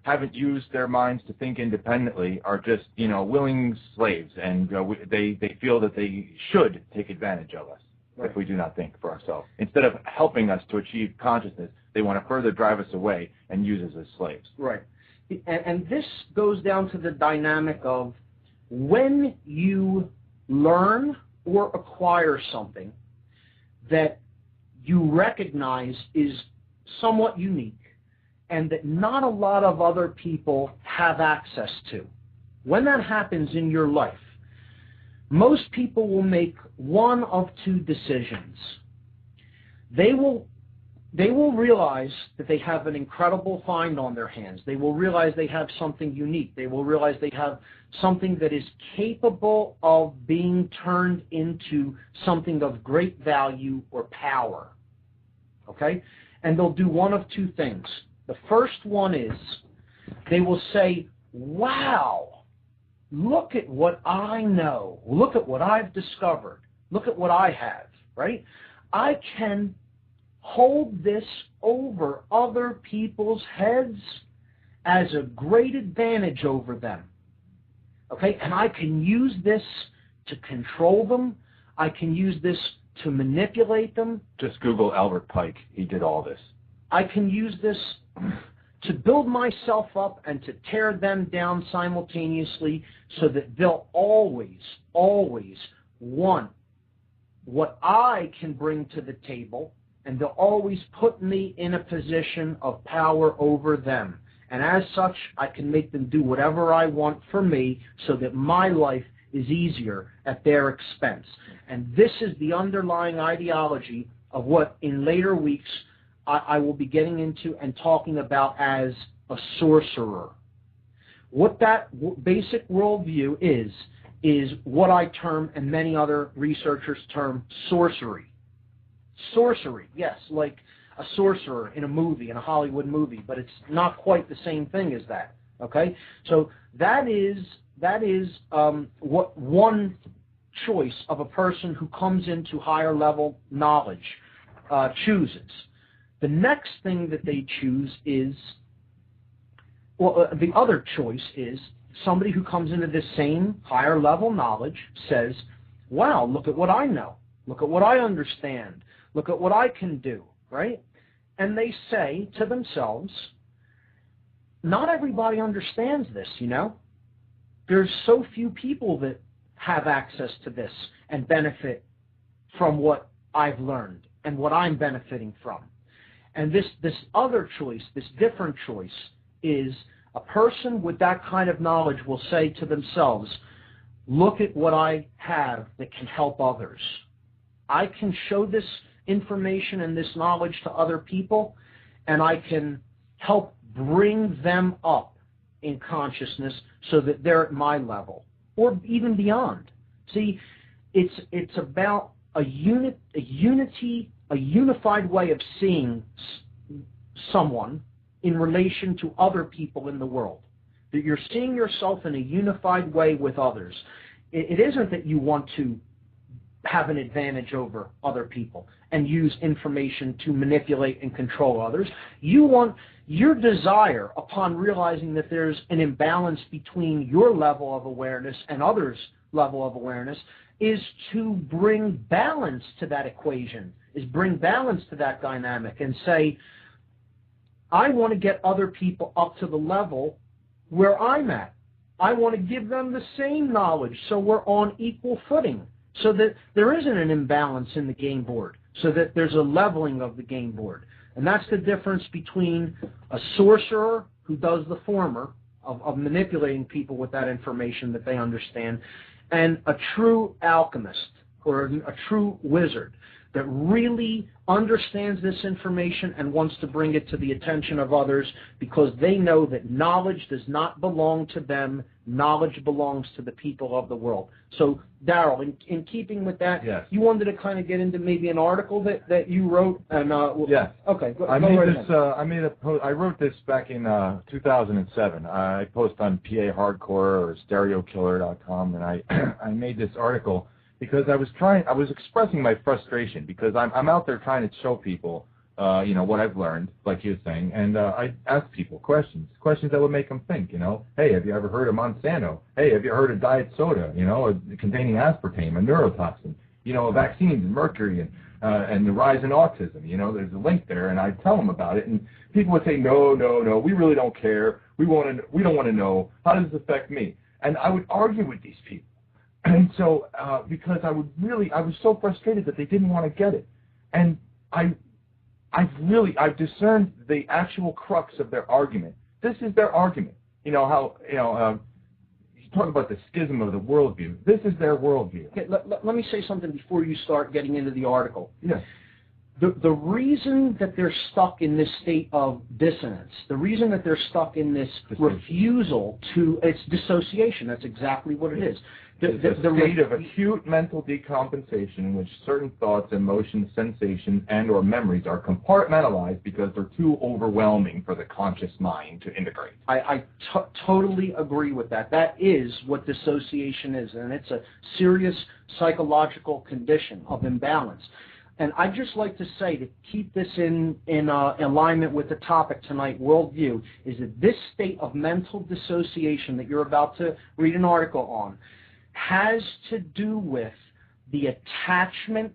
haven't used their minds to think independently are just, willing slaves, and they feel that they should take advantage of us. Right. If we do not think for ourselves. Instead of helping us to achieve consciousness, they want to further drive us away and use us as slaves. Right. And this goes down to the dynamic of when you learn or acquire something that you recognize is somewhat unique and that not a lot of other people have access to. When that happens in your life, most people will make one of two decisions. They will realize that they have an incredible find on their hands. They will realize they have something unique. They will realize they have something that is capable of being turned into something of great value or power. Okay? And they'll do one of two things. The first one is they will say, wow, look at what I know. Look at what I've discovered. Look at what I have, right? I can hold this over other people's heads as a great advantage over them, okay? And I can use this to control them. I can use this to manipulate them. Just Google Albert Pike. He did all this. I can use this to build myself up and to tear them down simultaneously, so that they'll always, always want what I can bring to the table, and they'll always put me in a position of power over them. And as such, I can make them do whatever I want for me, so that my life is easier at their expense. And this is the underlying ideology of what in later weeks I will be getting into and talking about as a sorcerer. What that basic worldview is what I term, and many other researchers term, sorcery. Sorcery, yes, like a sorcerer in a movie, in a Hollywood movie, but it's not quite the same thing as that. Okay, so that is what one choice of a person who comes into higher level knowledge chooses. The next thing that they choose is, the other choice is somebody who comes into this same higher level knowledge says, wow, look at what I know. Look at what I understand. Look at what I can do, right? And they say to themselves, not everybody understands this, you know? There's so few people that have access to this and benefit from what I've learned and what I'm benefiting from. And this other choice, this different choice, is a person with that kind of knowledge will say to themselves, look at what I have that can help others. I can show this information and this knowledge to other people, and I can help bring them up in consciousness so that they're at my level, or even beyond. See, it's about a unified way of seeing someone in relation to other people in the world. That you're seeing yourself in a unified way with others. It isn't that you want to have an advantage over other people and use information to manipulate and control others. You want your desire, upon realizing that there's an imbalance between your level of awareness and others' level of awareness, is to bring balance to that equation, is bring balance to that dynamic and say, I want to get other people up to the level where I'm at. I want to give them the same knowledge so we're on equal footing, so that there isn't an imbalance in the game board, so that there's a leveling of the game board. And that's the difference between a sorcerer who does the former, of manipulating people with that information that they understand, and a true alchemist or a true wizard that really understands this information and wants to bring it to the attention of others, because they know that knowledge does not belong to them. Knowledge belongs to the people of the world. So, Darrell, in keeping with that, yes. You wanted to kind of get into maybe an article that you wrote? And yes. Okay. I wrote this back in 2007. I post on PA Hardcore or StereoKiller.com, and I made this article because I was expressing my frustration, because I'm out there trying to show people, what I've learned, like you were saying, and I ask people questions that would make them think, hey, have you ever heard of Monsanto? Hey, have you heard of diet soda, containing aspartame, a neurotoxin, vaccines and mercury and the rise in autism, there's a link there, and I tell them about it, and people would say, no, we really don't care, we don't want to know, how does this affect me? And I would argue with these people. And so, because I was so frustrated that they didn't want to get it. And I've discerned the actual crux of their argument. This is their argument. You talk about the schism of the worldview. This is their worldview. Okay, let me say something before you start getting into the article. Yeah. The reason that they're stuck in this state of dissonance, the reason that they're stuck in this refusal to, it's dissociation, that's exactly what it is. The state of acute mental decompensation in which certain thoughts, emotions, sensations, and or memories are compartmentalized because they're too overwhelming for the conscious mind to integrate. I totally agree with that. That is what dissociation is, and it's a serious psychological condition of imbalance. And I'd just like to say, to keep this in alignment with the topic tonight, worldview, is that this state of mental dissociation that you're about to read an article on has to do with the attachment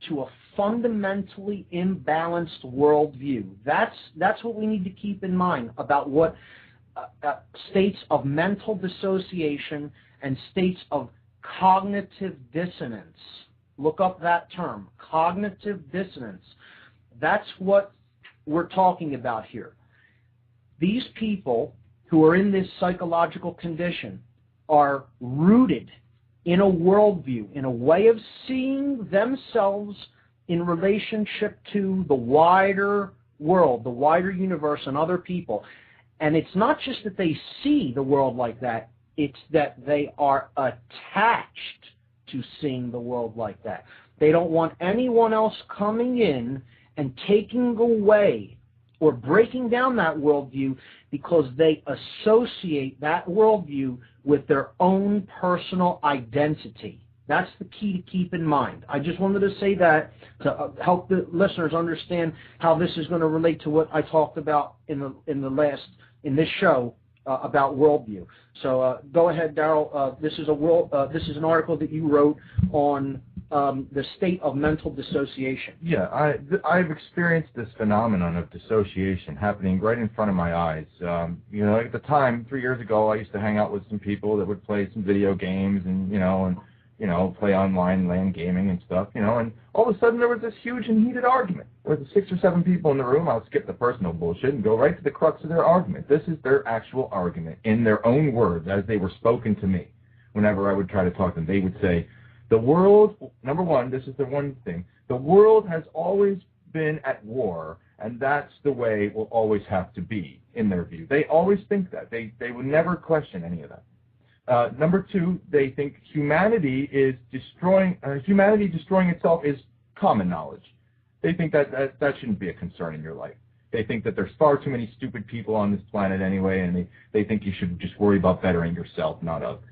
to a fundamentally imbalanced worldview. That's what we need to keep in mind about what states of mental dissociation and states of cognitive dissonance. Look up that term, cognitive dissonance. That's what we're talking about here. These people who are in this psychological condition are rooted in a worldview, in a way of seeing themselves in relationship to the wider world, the wider universe, and other people. And it's not just that they see the world like that, it's that they are attached to seeing the world like that. They don't want anyone else coming in and taking away or breaking down that worldview, because they associate that worldview with their own personal identity. That's the key to keep in mind. I just wanted to say that to help the listeners understand how this is going to relate to what I talked about in this show about worldview. So go ahead, Darrell. This is an article that you wrote on the state of mental dissociation. Yeah, I've experienced this phenomenon of dissociation happening right in front of my eyes. At the time, 3 years ago, I used to hang out with some people that would play some video games and play online LAN gaming and stuff, and all of a sudden there was this huge and heated argument. There was 6 or 7 people in the room. I would skip the personal bullshit and go right to the crux of their argument. This is their actual argument in their own words as they were spoken to me. Whenever I would try to talk to them, they would say, the world, number one, this is the one thing, the world has always been at war, and that's the way it will always have to be, in their view. They always think that. They would never question any of that. Number 2, they think humanity destroying itself is common knowledge. They think that shouldn't be a concern in your life. They think that there's far too many stupid people on this planet anyway, and they think you should just worry about bettering yourself, not others.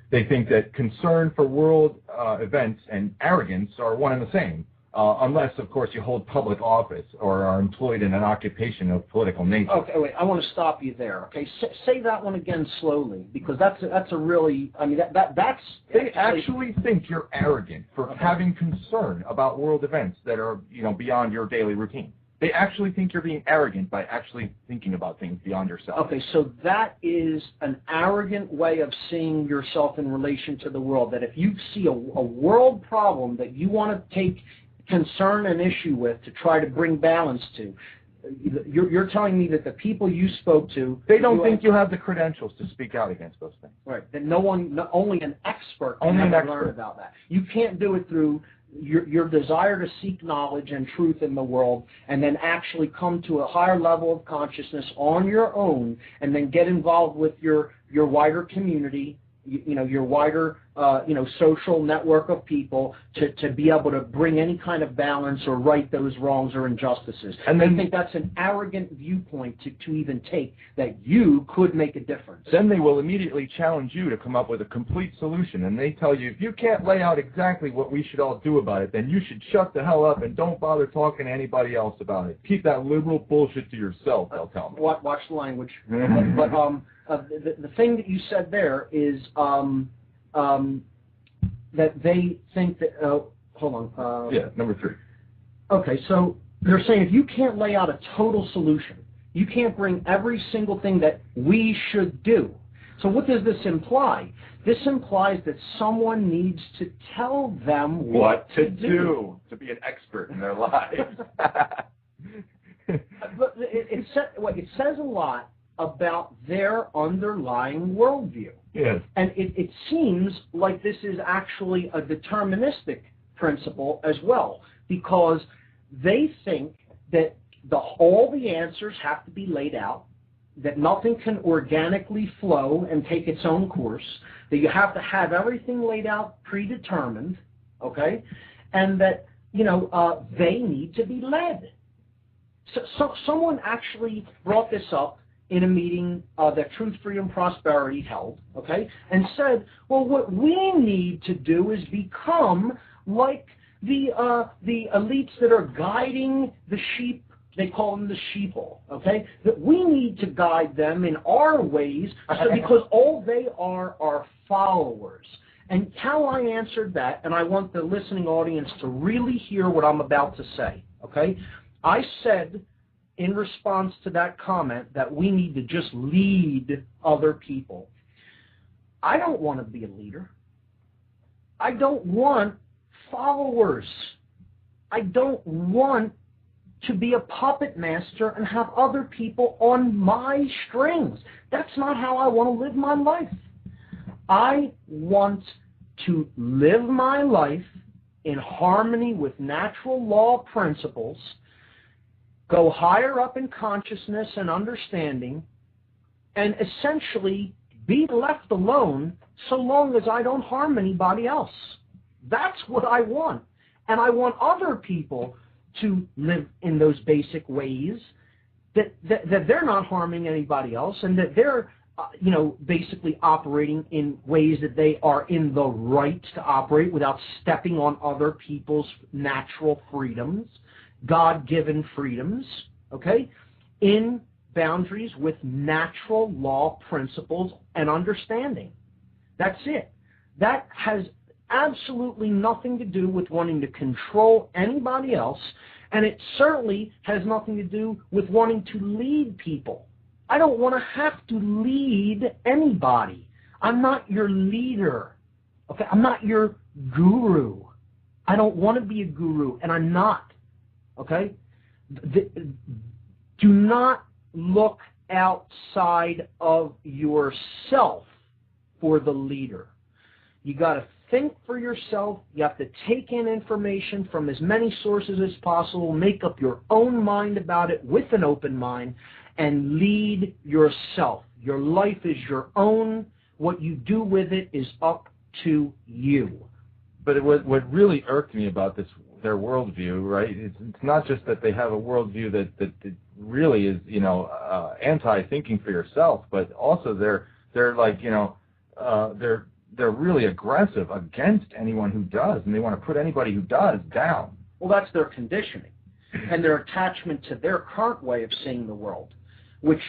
They think that concern for world events and arrogance are one and the same, unless, of course, you hold public office or are employed in an occupation of political nature. Okay, wait, I want to stop you there. Okay, say that one again slowly, because that's a really, that's... They actually think you're arrogant for having concern about world events that are, beyond your daily routine. They actually think you're being arrogant by actually thinking about things beyond yourself. Okay, so that is an arrogant way of seeing yourself in relation to the world, that if you see a world problem that you want to take concern and issue with to try to bring balance to, you're telling me that the people you spoke to... They don't think you have the credentials to speak out against those things. Right, that only an expert can learn about that. You can't do it through... Your desire to seek knowledge and truth in the world, and then actually come to a higher level of consciousness on your own, and then get involved with your wider community, your wider social network of people to be able to bring any kind of balance or right those wrongs or injustices. And I think that's an arrogant viewpoint to even take, that you could make a difference. Then they will immediately challenge you to come up with a complete solution, and they tell you, if you can't lay out exactly what we should all do about it, then you should shut the hell up and don't bother talking to anybody else about it. Keep that liberal bullshit to yourself, they'll tell me. Watch the language. But the thing that you said there is that they think that... hold on. Yeah, number 3. Okay, so they're saying if you can't lay out a total solution, you can't bring every single thing that we should do. So what does this imply? This implies that someone needs to tell them what to do. To be an expert in their lives. But it says a lot about their underlying worldview. Yes. And it seems like this is actually a deterministic principle as well, because they think that all the answers have to be laid out, that nothing can organically flow and take its own course, that you have to have everything laid out predetermined, okay, and that, they need to be led. So someone actually brought this up in a meeting that Truth, Freedom, Prosperity held, okay, and said, well, what we need to do is become like the elites that are guiding the sheep. They call them the sheeple, okay, that we need to guide them in our ways, because all they are followers. And how I answered that, and I want the listening audience to really hear what I'm about to say, okay, I said, in response to that comment, that we need to just lead other people. I don't want to be a leader. I don't want followers. I don't want to be a puppet master and have other people on my strings. That's not how I want to live my life. I want to live my life in harmony with natural law principles, go higher up in consciousness and understanding, and essentially be left alone so long as I don't harm anybody else. That's what I want. And I want other people to live in those basic ways, that they're not harming anybody else, and that they're basically operating in ways that they are in the right to operate without stepping on other people's natural freedoms, God-given freedoms, okay, in boundaries with natural law principles and understanding. That's it. That has absolutely nothing to do with wanting to control anybody else, and it certainly has nothing to do with wanting to lead people. I don't want to have to lead anybody. I'm not your leader. Okay, I'm not your guru. I don't want to be a guru, and I'm not. Okay? Do not look outside of yourself for the leader. You got to think for yourself. You have to take in information from as many sources as possible, make up your own mind about it with an open mind, and lead yourself. Your life is your own. What you do with it is up to you. But what really irked me about their worldview, right? It's not just that they have a worldview that really is, anti-thinking for yourself, but also they're like, they're really aggressive against anyone who does, and they want to put anybody who does down. Well, that's their conditioning and their attachment to their current way of seeing the world, which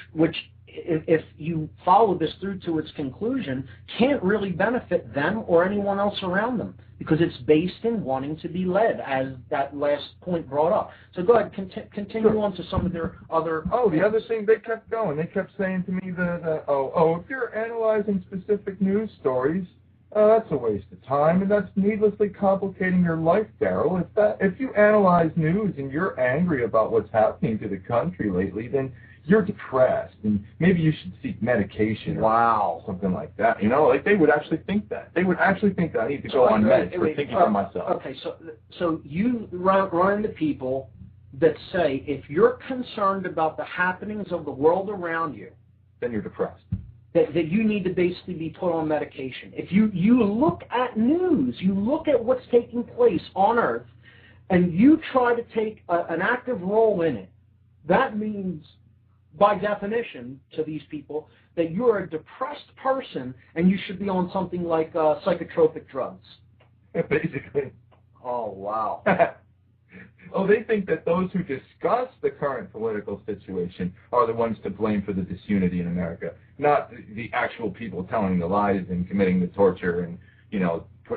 if you follow this through to its conclusion, can't really benefit them or anyone else around them, because it's based in wanting to be led, as that last point brought up. So go ahead, continue on to some of their other... the other thing, they kept going. They kept saying to me that, if you're analyzing specific news stories, that's a waste of time, and that's needlessly complicating your life, Darrell. If you analyze news and you're angry about what's happening to the country lately, then you're depressed, and maybe you should seek medication or something like that. They would actually think that. They would actually think that I need to go on meds for thinking for myself. Okay, so you run into people that say, if you're concerned about the happenings of the world around you, then you're depressed. That you need to basically be put on medication. If you look at news, you look at what's taking place on Earth, and you try to take an active role in it, that means, by definition, to these people, that you're a depressed person and you should be on something like psychotropic drugs. Basically. Oh, wow. They think that those who discuss the current political situation are the ones to blame for the disunity in America, not the actual people telling the lies and committing the torture and,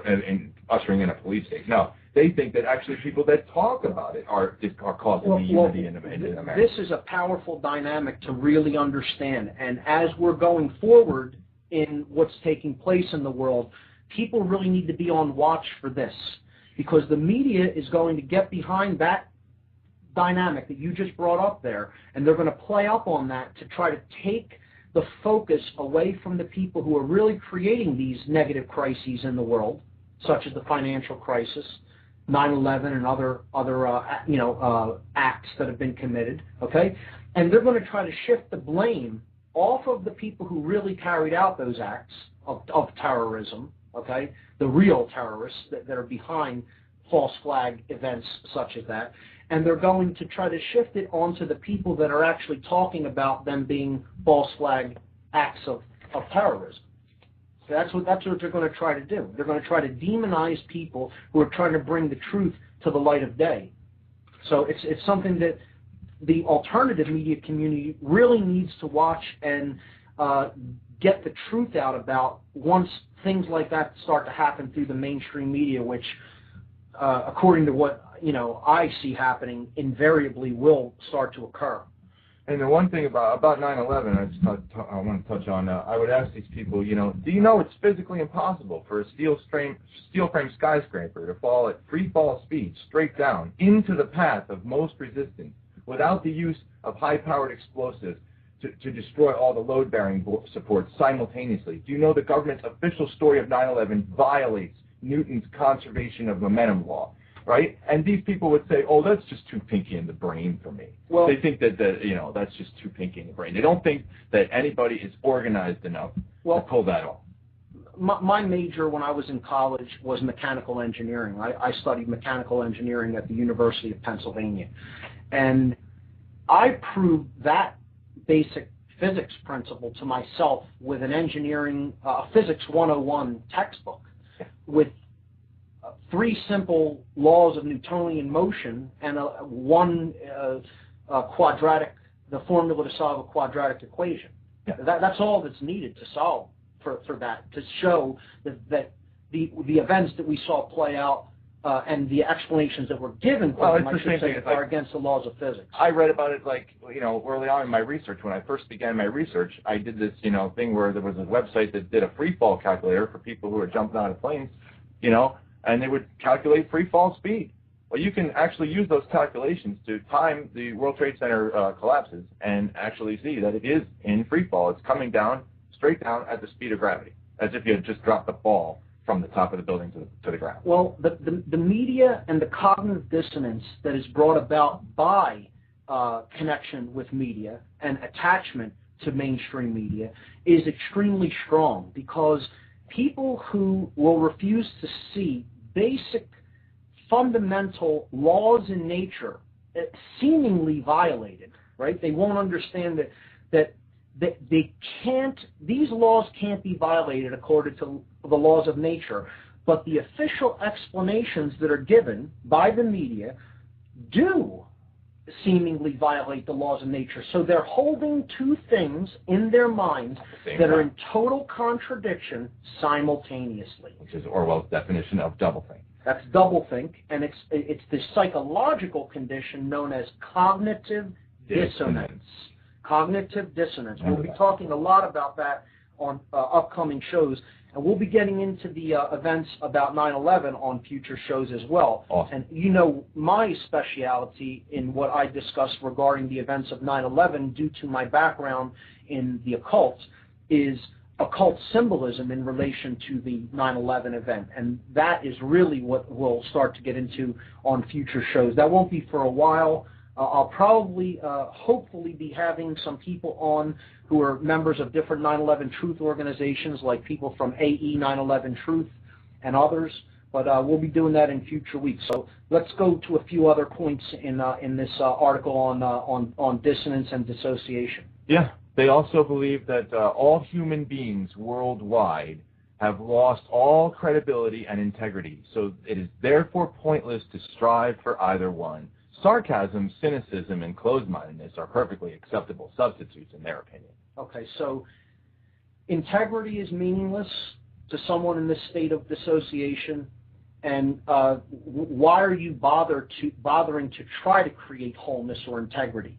and ushering in a police state. No, they think that actually people that talk about it are causing the unity in America. This is a powerful dynamic to really understand, and as we're going forward in what's taking place in the world, people really need to be on watch for this, because the media is going to get behind that dynamic that you just brought up there, and they're going to play up on that to try to take the focus away from the people who are really creating these negative crises in the world, such as the financial crisis, 9/11, and other acts that have been committed, okay? And they're going to try to shift the blame off of the people who really carried out those acts of terrorism, okay? The real terrorists that are behind false flag events such as that. And they're going to try to shift it onto the people that are actually talking about them being false flag acts of terrorism. So that's what they're going to try to do. They're going to try to demonize people who are trying to bring the truth to the light of day. So it's something that the alternative media community really needs to watch and get the truth out about once things like that start to happen through the mainstream media, which, according to what I see happening, invariably will start to occur. And the one thing about 9/11, I want to touch on. I would ask these people, do you know it's physically impossible for a steel frame skyscraper to fall at free fall speed straight down into the path of most resistance without the use of high-powered explosives to destroy all the load-bearing supports simultaneously? Do you know the government's official story of 9/11 violates Newton's conservation of momentum law? right? And these people would say, oh, that's just too pinky in the brain for me. Well, they think that, that's just too pinky in the brain. They don't think that anybody is organized enough to pull that off. My major when I was in college was mechanical engineering. I studied mechanical engineering at the University of Pennsylvania. And I proved that basic physics principle to myself with an engineering, Physics 101 textbook with 3 simple laws of Newtonian motion and one quadratic, the formula to solve a quadratic equation. Yeah. That's all that's needed to solve for that, to show that the events that we saw play out and the explanations that were given for them, I should say, are against the laws of physics. I read about it early on in my research. When I first began my research, I did this thing where there was a website that did a free fall calculator for people who were jumping out of planes, and they would calculate free fall speed. Well, you can actually use those calculations to time the World Trade Center collapses and actually see that it is in free fall. It's coming down, straight down at the speed of gravity, as if you had just dropped the ball from the top of the building to the ground. Well, the media and the cognitive dissonance that is brought about by connection with media and attachment to mainstream media is extremely strong, because people who will refuse to see basic fundamental laws in nature seemingly violated, right? They won't understand that they can't, these laws can't be violated according to the laws of nature, but the official explanations that are given by the media do seemingly violate the laws of nature. So they're holding 2 things in their minds that are in total contradiction simultaneously. Which is Orwell's definition of doublethink. That's doublethink, and it's the psychological condition known as cognitive dissonance. Cognitive dissonance. We'll be talking a lot about that on upcoming shows, and we'll be getting into the events about 9/11 on future shows as well. Awesome. And my specialty in what I discuss regarding the events of 9/11, due to my background in the occult, is occult symbolism in relation to the 9/11 event, and that is really what we'll start to get into on future shows. That won't be for a while. I'll probably, hopefully, be having some people on who are members of different 9/11 Truth organizations, like people from AE 9/11 Truth and others. But we'll be doing that in future weeks. So let's go to a few other points in this article on dissonance and dissociation. Yeah, they also believe that all human beings worldwide have lost all credibility and integrity. So it is therefore pointless to strive for either one. Sarcasm, cynicism, and closed-mindedness are perfectly acceptable substitutes in their opinion. Okay, so integrity is meaningless to someone in this state of dissociation, and why are you bothering to try to create wholeness or integrity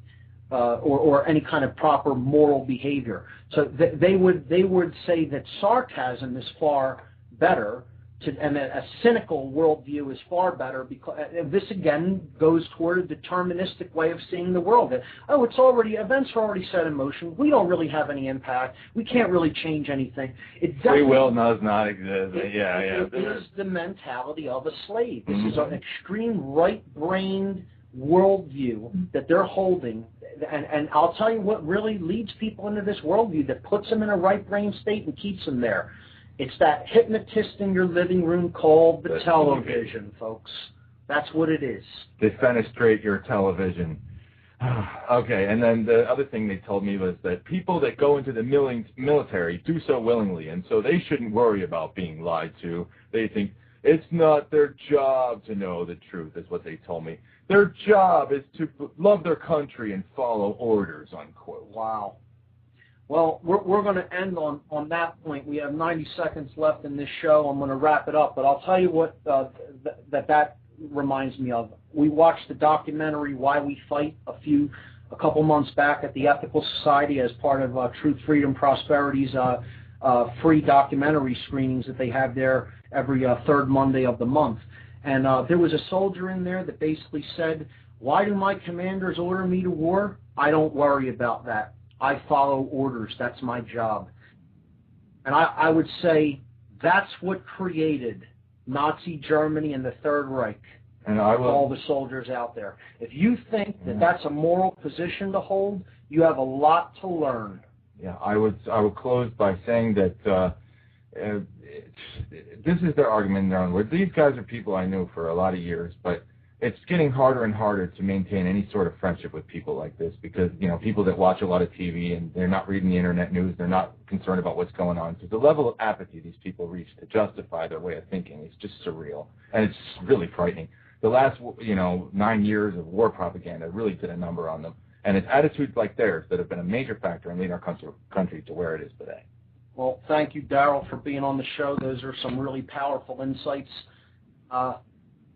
or any kind of proper moral behavior? So they would say that sarcasm is far better. And a cynical worldview is far better, because this again goes toward a deterministic way of seeing the world. That, events are already set in motion. We don't really have any impact. We can't really change anything. Free will does not exist. It is the mentality of a slave. This is an extreme right-brained worldview that they're holding, and I'll tell you what really leads people into this worldview that puts them in a right-brain state and keeps them there. It's that hypnotist in your living room called the television, folks. That's what it is. Defenestrate your television. Okay, and then the other thing they told me was that people that go into the military do so willingly, and so they shouldn't worry about being lied to. They think it's not their job to know the truth, is what they told me. Their job is to love their country and follow orders, unquote. Wow. Well, we're going to end on that point. We have 90 seconds left in this show. I'm going to wrap it up, but I'll tell you what that reminds me of. We watched the documentary Why We Fight a couple months back at the Ethical Society as part of Truth, Freedom, Prosperity's free documentary screenings that they have there every third Monday of the month. And there was a soldier in there that basically said, "Why do my commanders order me to war? I don't worry about that. I follow orders. That's my job." And I would say that's what created Nazi Germany and the Third Reich. And I will, all the soldiers out there. If you think that that's a moral position to hold, you have a lot to learn. Yeah, I would close by saying that this is their argument in their own words. These guys are people I knew for a lot of years, but it's getting harder and harder to maintain any sort of friendship with people like this because, you know, people that watch a lot of TV and they're not reading the internet news, they're not concerned about what's going on. So the level of apathy these people reach to justify their way of thinking is just surreal, and it's really frightening. The last, 9 years of war propaganda really did a number on them, and it's attitudes like theirs that have been a major factor in leading our country to where it is today. Well, thank you, Darrell, for being on the show. Those are some really powerful insights. I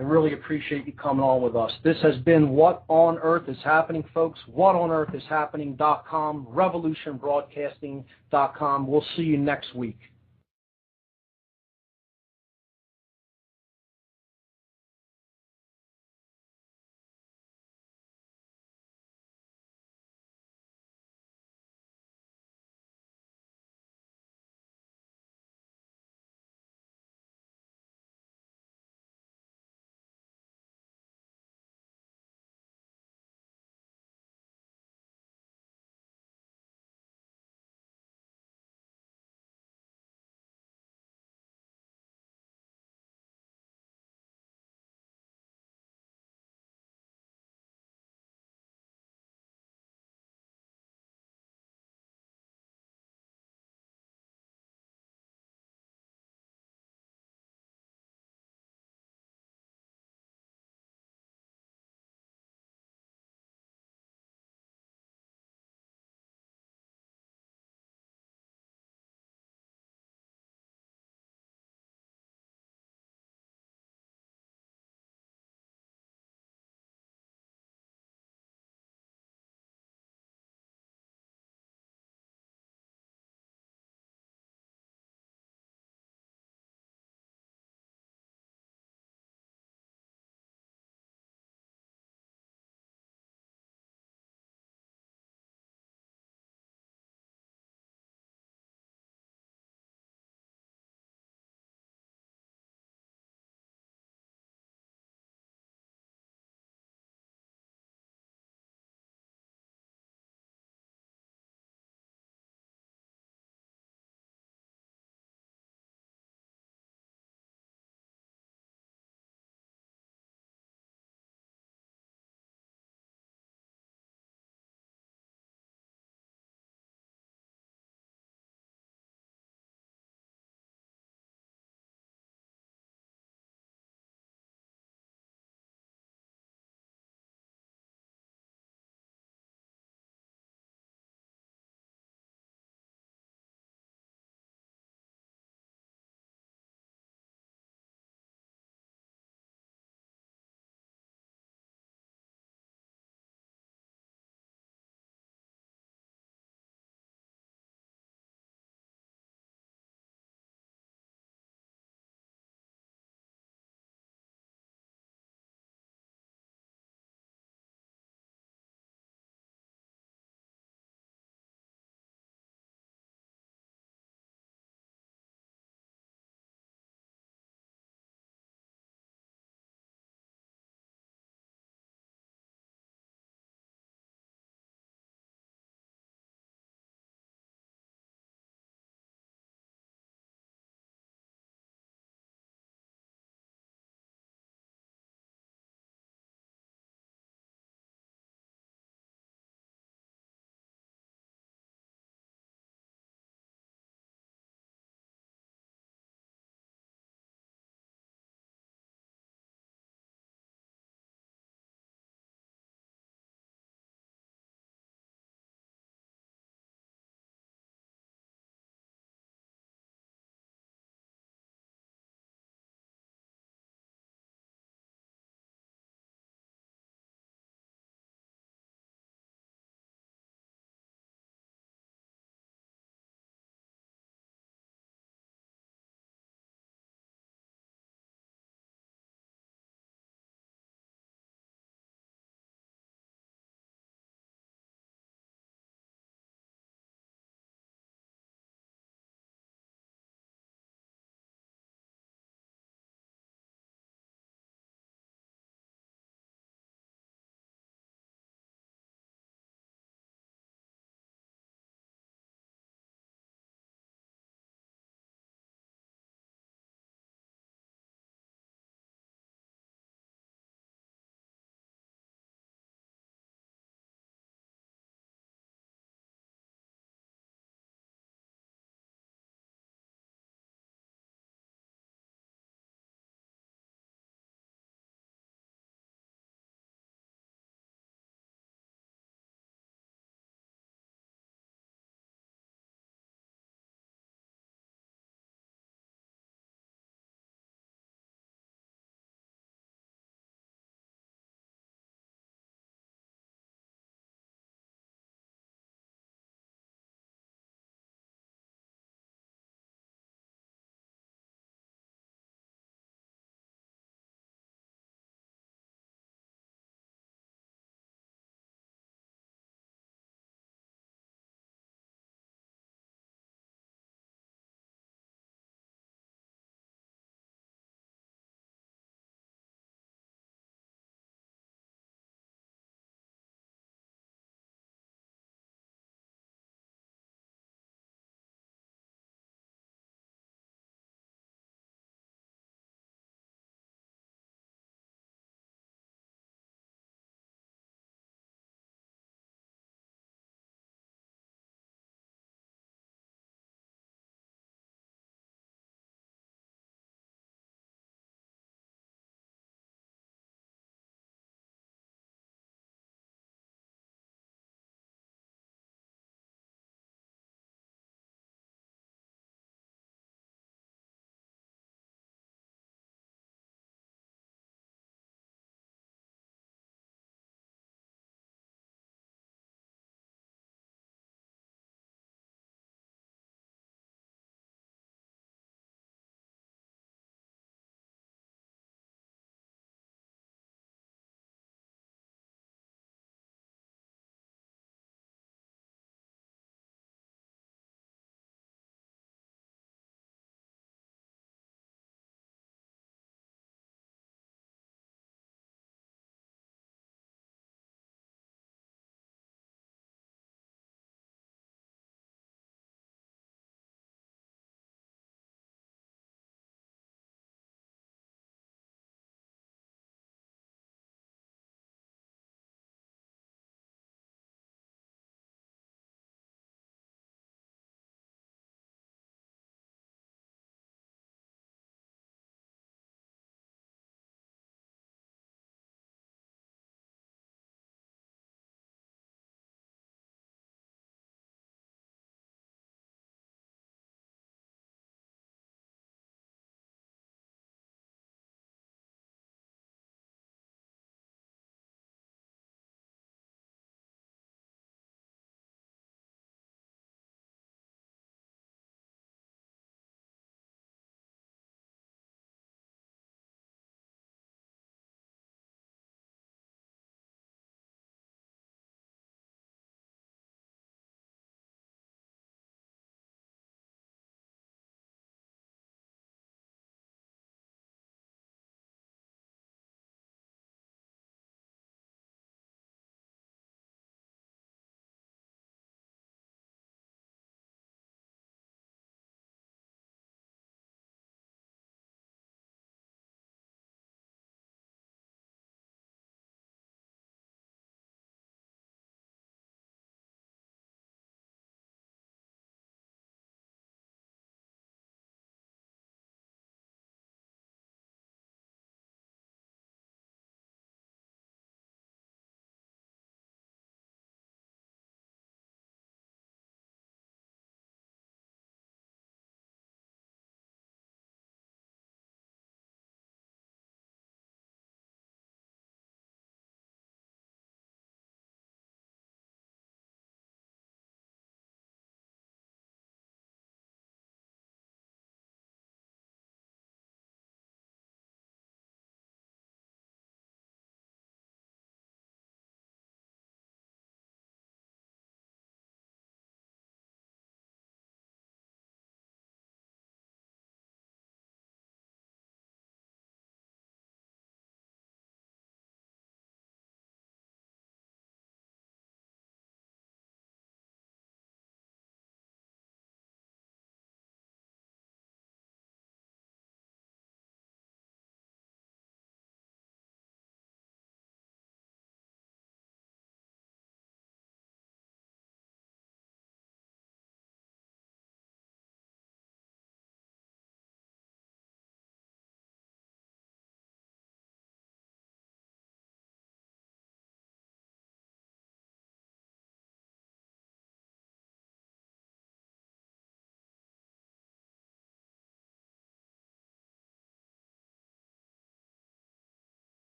really appreciate you coming on with us. This has been What on Earth is Happening, folks. WhatOnEarthIsHappening.com, RevolutionBroadcasting.com. We'll see you next week.